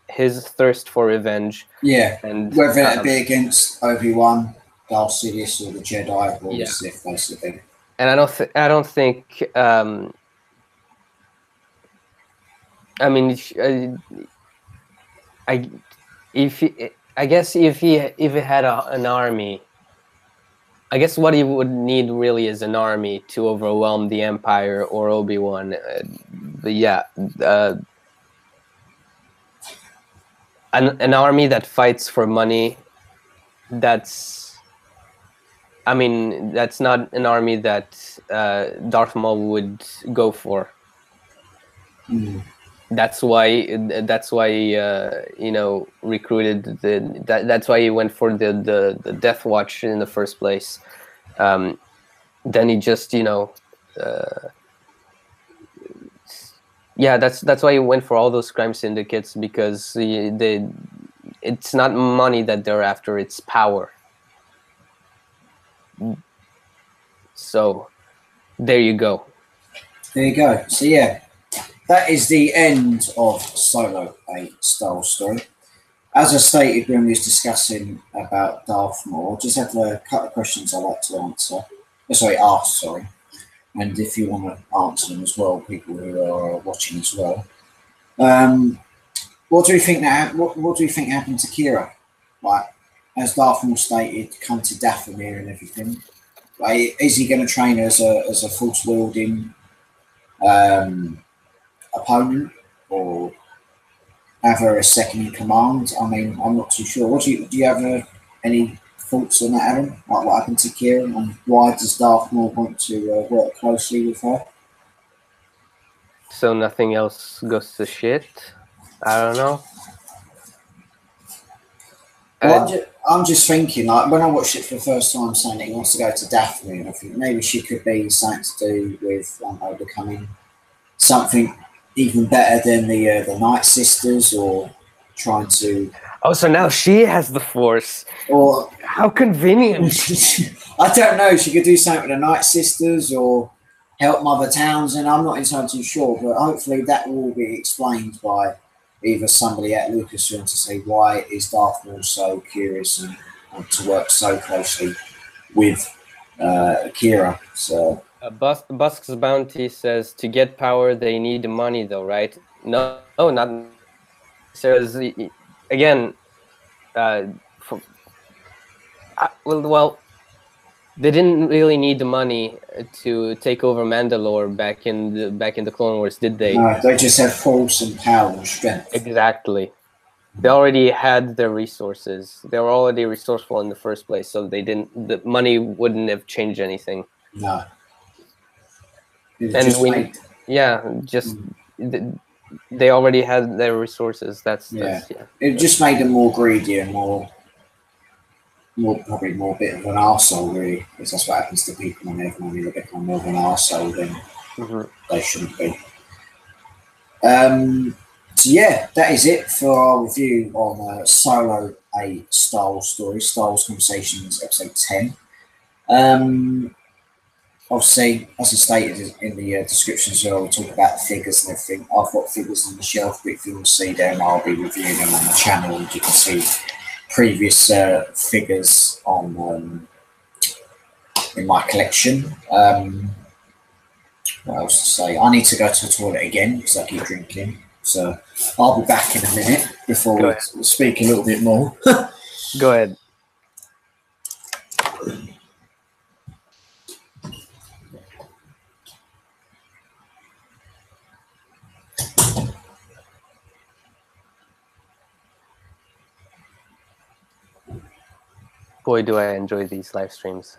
his thirst for revenge. Yeah, and whether it be against Obi-Wan, Darth Sidious, or the Jedi, or the Sith, basically. And I don't think. I mean, I guess if he had an army, I guess what he would need really is an army to overwhelm the Empire or Obi-Wan. An army that fights for money. That's not an army that Darth Maul would go for. That's why recruited that's why he went for the Death Watch in the first place. Then he just that's why he went for all those crime syndicates, because it's not money that they're after, it's power. So there you go. So yeah, that is the end of Solo, a Star Wars story. As I stated when we was discussing about Darth Maul, just have a couple of questions I'd like to ask. And if you want to answer them as well, people who are watching as well. What do you think happened to Kira? Like, as Darth Maul stated, come to Dathomir and everything. Like, is he going to train as a force wielding opponent, or have her as second in command? I mean, I'm not too sure. Do you have any thoughts on that, Adam? Like, what happened to Kira, and why does Darth Maul want to work closely with her? So nothing else goes to shit? I don't know. Well, I'm just thinking, like, when I watched it for the first time, saying that he wants to go to Daphne, and I think maybe she could be something to do with becoming something even better than the Night Sisters, or trying to. Oh, so now she has the Force. Or how convenient. I don't know. She could do something with the Night Sisters, or help Mother Townsend. I'm not entirely too sure, but hopefully that will be explained by either somebody at Lucasfilm to say why is Darth Maul so curious and want to work so closely with Kira. So Busk's Bounty says to get power they need the money, though, right? No, not necessarily. Again, well, they didn't really need the money to take over Mandalore back in the Clone Wars, did they? No, they just have force and power and strength. Exactly. They already had their resources. They were already resourceful in the first place, so the money wouldn't have changed anything. No. They already had their resources. That's It just made them more greedy and probably more bit of an arsehole, really, because that's what happens to people when they have money. They become more of an arsehole than they shouldn't be. So yeah, that is it for our review on Solo, a Star Wars story, Star Wars Conversations, episode 10. Obviously, as I stated in the description as well, we'll talk about the figures and everything. I've got figures on the shelf, but if you want to see them, I'll be reviewing them on the channel, and you can see previous figures on in my collection. What else to say? I need to go to the toilet again because I keep drinking. So I'll be back in a minute before we speak a little bit more. Go ahead. Boy, do I enjoy these live streams.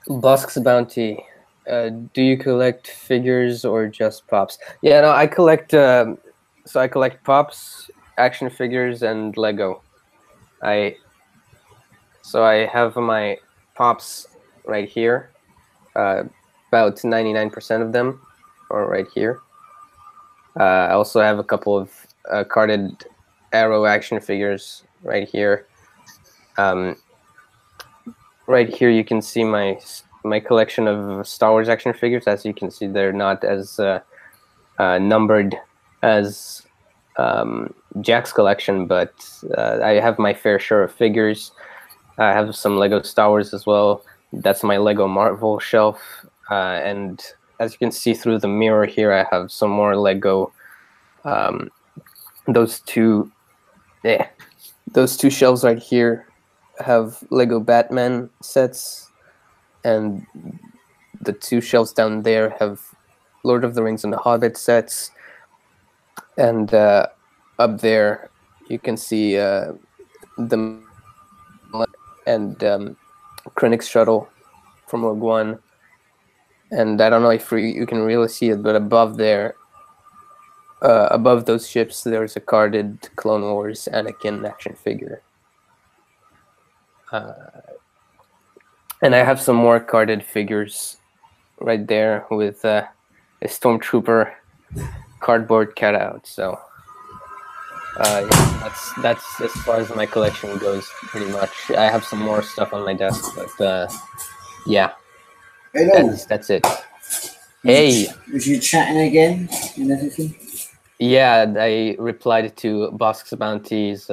Busk's Bounty. Do you collect figures or just pops? Yeah, no, I collect. So I collect pops, action figures, and Lego. So I have my pops right here. About 99% of them are right here. I also have a couple of carded Arrow action figures right here. Right here you can see my collection of Star Wars action figures. As you can see, they're not as numbered as Jack's collection, but I have my fair share of figures. I have some Lego Star Wars as well. That's my Lego Marvel shelf. And as you can see through the mirror here, I have some more Lego. Those two shelves right here have Lego Batman sets, and the two shelves down there have Lord of the Rings and the Hobbit sets. And up there, you can see the and Krennic's shuttle from Rogue One. And I don't know if you can really see it, but above there, above those ships, there's a carded Clone Wars Anakin action figure. And I have some more carded figures right there with a Stormtrooper cardboard cutout. So yeah, that's as far as my collection goes, pretty much. I have some more stuff on my desk, but yeah. Hello. That's it. Hey. Was you chatting again and everything? Yeah, I replied to Busk's Bounty's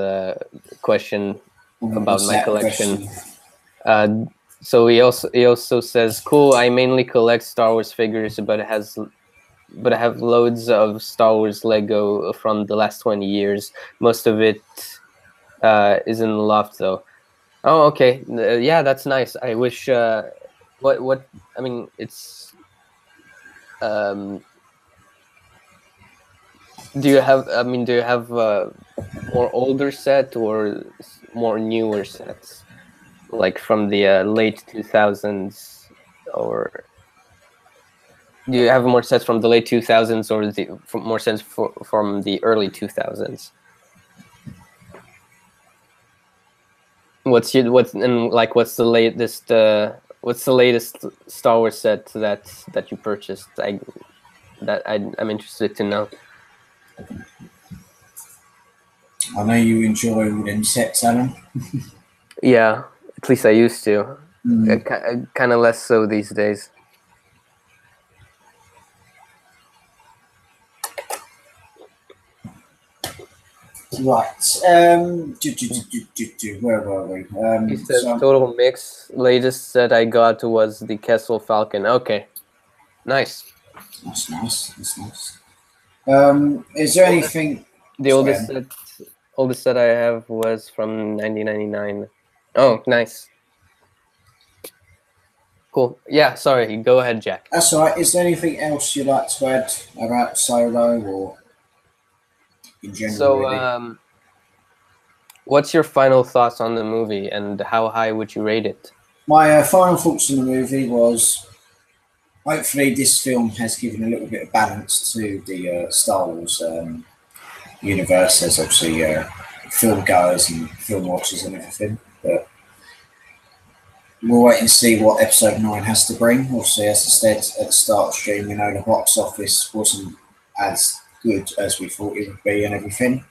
question about my collection. So he also says, "Cool. I mainly collect Star Wars figures, but I have loads of Star Wars Lego from the last 20 years. Most of it is in the loft, though." Oh, okay. Yeah, that's nice. I wish. What? I mean, it's. Do you have more older set or more newer sets, like from the late 2000s, or do you have more sets from the late 2000s or more sets from the early 2000s? What's the latest Star Wars set that you purchased? I'm interested to know. I know you enjoy all them sets, Alan. Yeah, at least I used to. Kind of less so these days. Right. Where were we? He says total mix. Latest set I got was the Kessel Falcon. Okay, nice. That's nice. Is there anything? The oldest set oldest set I have was from 1999. Oh, nice. Cool. Yeah, sorry. Go ahead, Jack. That's all right. Is there anything else you'd like to add about Solo or in general, So, really? what's your final thoughts on the movie, and how high would you rate it? My final thoughts on the movie was hopefully this film has given a little bit of balance to the Star Wars universe. There's obviously film goers and film watchers and everything, but we'll wait and see what episode 9 has to bring. Obviously, as I said at the start of the stream, we know the box office wasn't as good as we thought it would be and everything.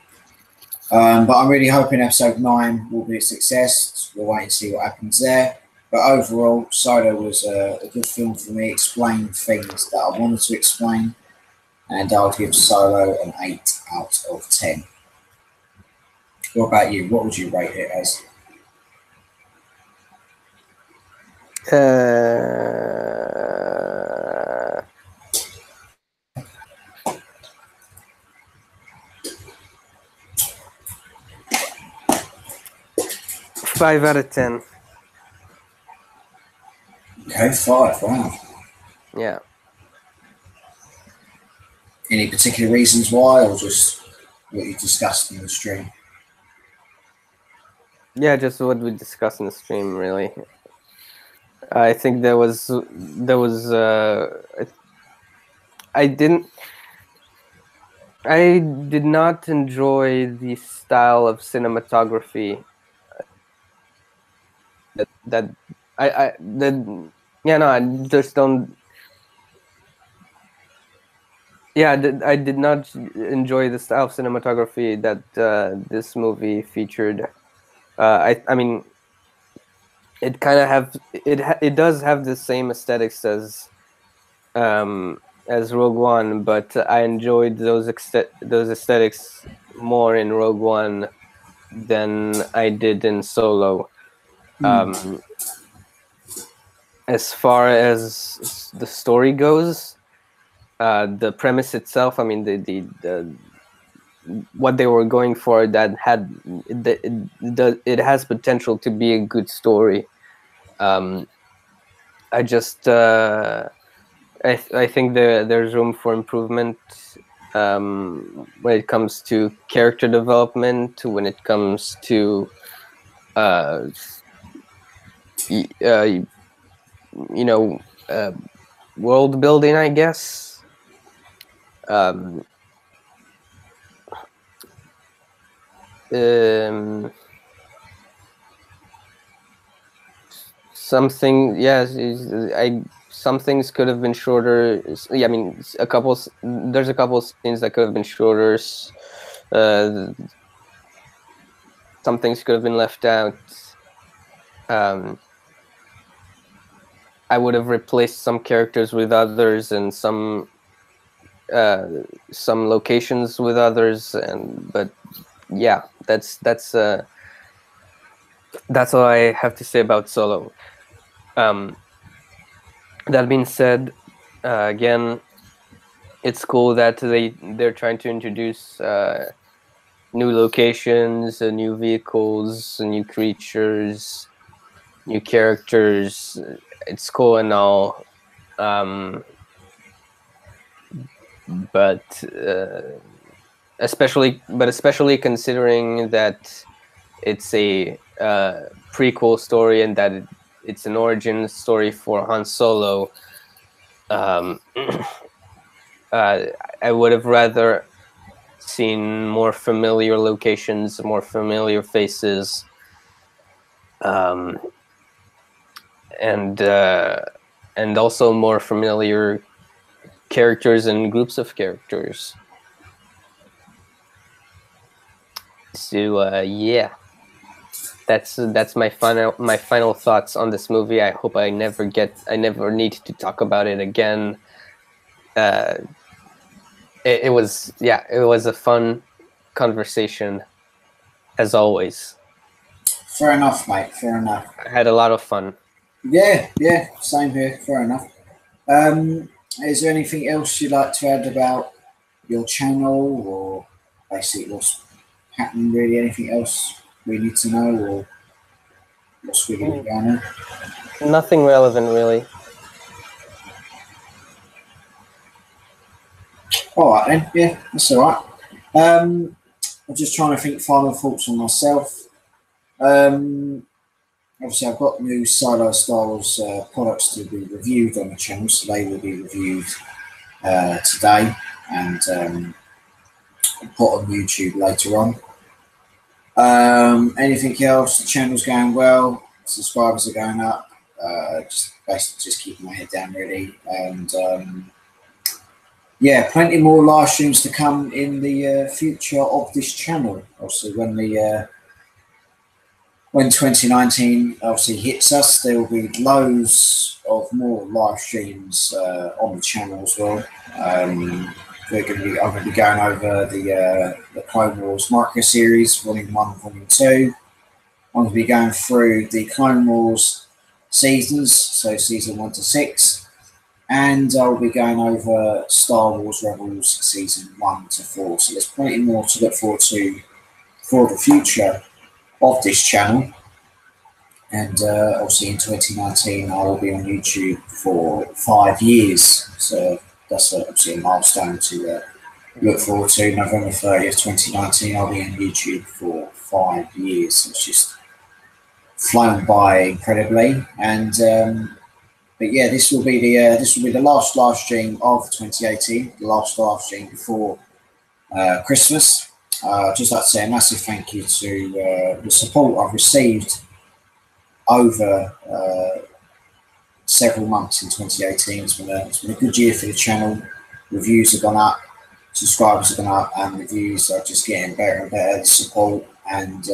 But I'm really hoping episode 9 will be a success. We'll wait and see what happens there. But overall, Solo was a good film for me. Explained things that I wanted to explain. And I'll give Solo an 8 out of 10. What about you? What would you rate it as? 5 out of 10. Okay, 5. Wow. Yeah. Any particular reasons why, or just what you discussed in the stream? Yeah, just what we discussed in the stream, really. I think there was I did not enjoy the style of cinematography that I just don't. Yeah, I did not enjoy the style of cinematography that this movie featured. I mean, it kind of it does have the same aesthetics as Rogue One, but I enjoyed those aesthetics more in Rogue One than I did in Solo. As far as the story goes, the premise itself, I mean, the what they were going for, that had it has potential to be a good story. I just I think there's room for improvement when it comes to character development, when it comes to world building, I guess. Something, yes, some things could have been shorter. Yeah, I mean, there's a couple of scenes that could have been shorter. Some things could have been left out. I would have replaced some characters with others, and some locations with others, but yeah, that's all I have to say about Solo. That being said, again, it's cool that they're trying to introduce new locations, new vehicles, new creatures, new characters. It's cool and all, but especially considering that it's a prequel story and that it's an origin story for Han Solo. I would have rather seen more familiar locations, more familiar faces, and also more familiar characters and groups of characters. So yeah, that's my final thoughts on this movie. I hope I never need to talk about it again. It was a fun conversation, as always. Fair enough, mate. Fair enough. I had a lot of fun. Yeah, same here. Fair enough. Is there anything else you'd like to add about your channel, or basically what's happening really? Anything else we need to know, or what's really going on? Nothing relevant, really. All right then, yeah, that's all right. I'm just trying to think final thoughts on myself. Obviously, I've got new Silo Star Wars products to be reviewed on the channel, so they will be reviewed today and put on YouTube later on. Anything else? The channel's going well. Subscribers are going up. Just basically just keeping my head down really, and yeah, plenty more live streams to come in the future of this channel. Obviously, when 2019 obviously hits us, there will be loads of more live streams on the channel as well. I'm going to be going over the Clone Wars micro series, Volume 1, Volume 2. I'm going to be going through the Clone Wars seasons, so Season 1 to 6. And I'll be going over Star Wars Rebels Season 1 to 4. So there's plenty more to look forward to for the future of this channel. And obviously in 2019 I will be on YouTube for 5 years, so that's obviously a milestone to look forward to. November 30th 2019 I'll be on YouTube for 5 years. It's just flown by incredibly. And but yeah, this will be the last live stream of 2018, the last live stream before Christmas. I'd just like to say a massive thank you to the support I've received over several months in 2018. It's been a good year for the channel. Reviews have gone up, subscribers have gone up, and reviews are just getting better and better. The support, and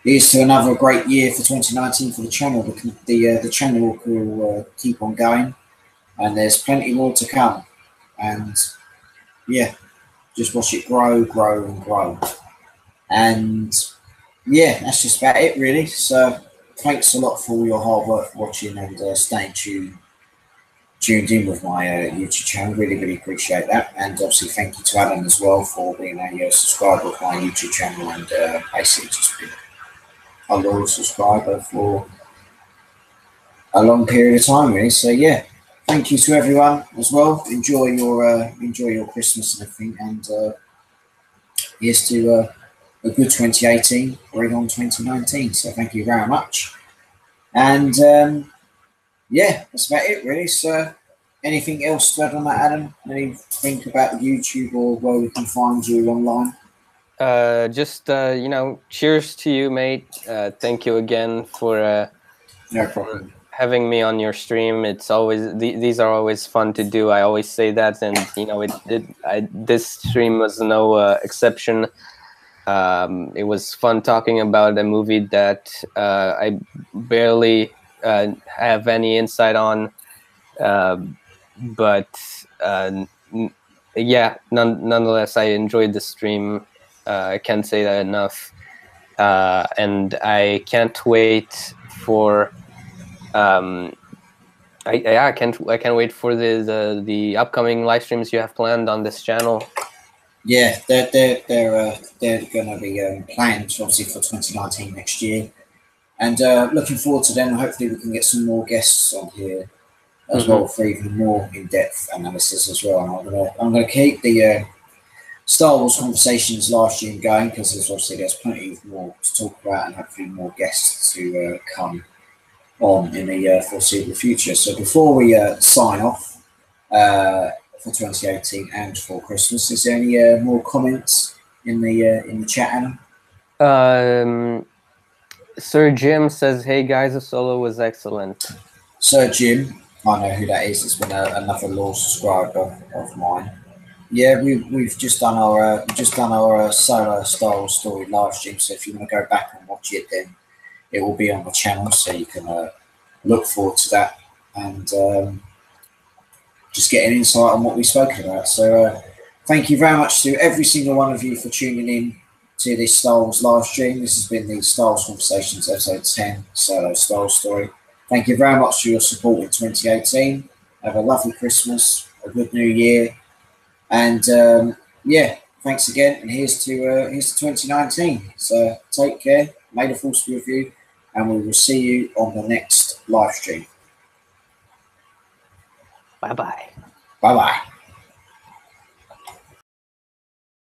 here's to another great year for 2019 for the channel. The channel will keep on going, and there's plenty more to come. And yeah, just watch it grow, grow, and grow. And yeah, that's just about it, really. So thanks a lot for all your hard work watching and staying tuned in with my YouTube channel. Really, really appreciate that. And obviously, thank you to Alonn as well for being a subscriber of my YouTube channel and basically just being a loyal subscriber for a long period of time, really. So yeah, thank you to everyone as well. Enjoy your Christmas and everything. And here's to a good 2018, bring on 2019. So thank you very much. And yeah, that's about it really. So anything else to add on that, Adam? Anything about YouTube or where we can find you online? Just cheers to you, mate. Thank you again for having me on your stream. It's always these are always fun to do. I always say that, and this stream was no exception. It was fun talking about a movie that I barely have any insight on, but yeah, nonetheless, I enjoyed the stream. I can't say that enough, and I can't wait for. I can't wait for the upcoming live streams you have planned on this channel. Yeah, they're going to be planned obviously for 2019 next year, and looking forward to them. Hopefully, we can get some more guests on here as well for even more in-depth analysis as well. And I'm gonna keep the Star Wars conversations live stream going because there's plenty more to talk about and hopefully more guests to come on in the foreseeable future. So before we sign off for 2018 and for Christmas, is there any more comments in the chat, Adam? Sir Jim says, "Hey guys, the solo was excellent." Sir Jim, I know who that is. It's been another loyal subscriber of mine. Yeah, we've just done our solo Star Wars story live stream. So if you want to go back and watch it, then it will be on the channel, so you can look forward to that and just get an insight on what we've spoken about. So thank you very much to every single one of you for tuning in to this Star Wars live stream. This has been the Star Wars Conversations episode 10 solo Star Wars story. Thank you very much for your support in 2018. Have a lovely Christmas, a good New Year, and yeah, thanks again, and here's to 2019. So take care, may the force be with you, and we will see you on the next live stream. Bye bye. Bye bye.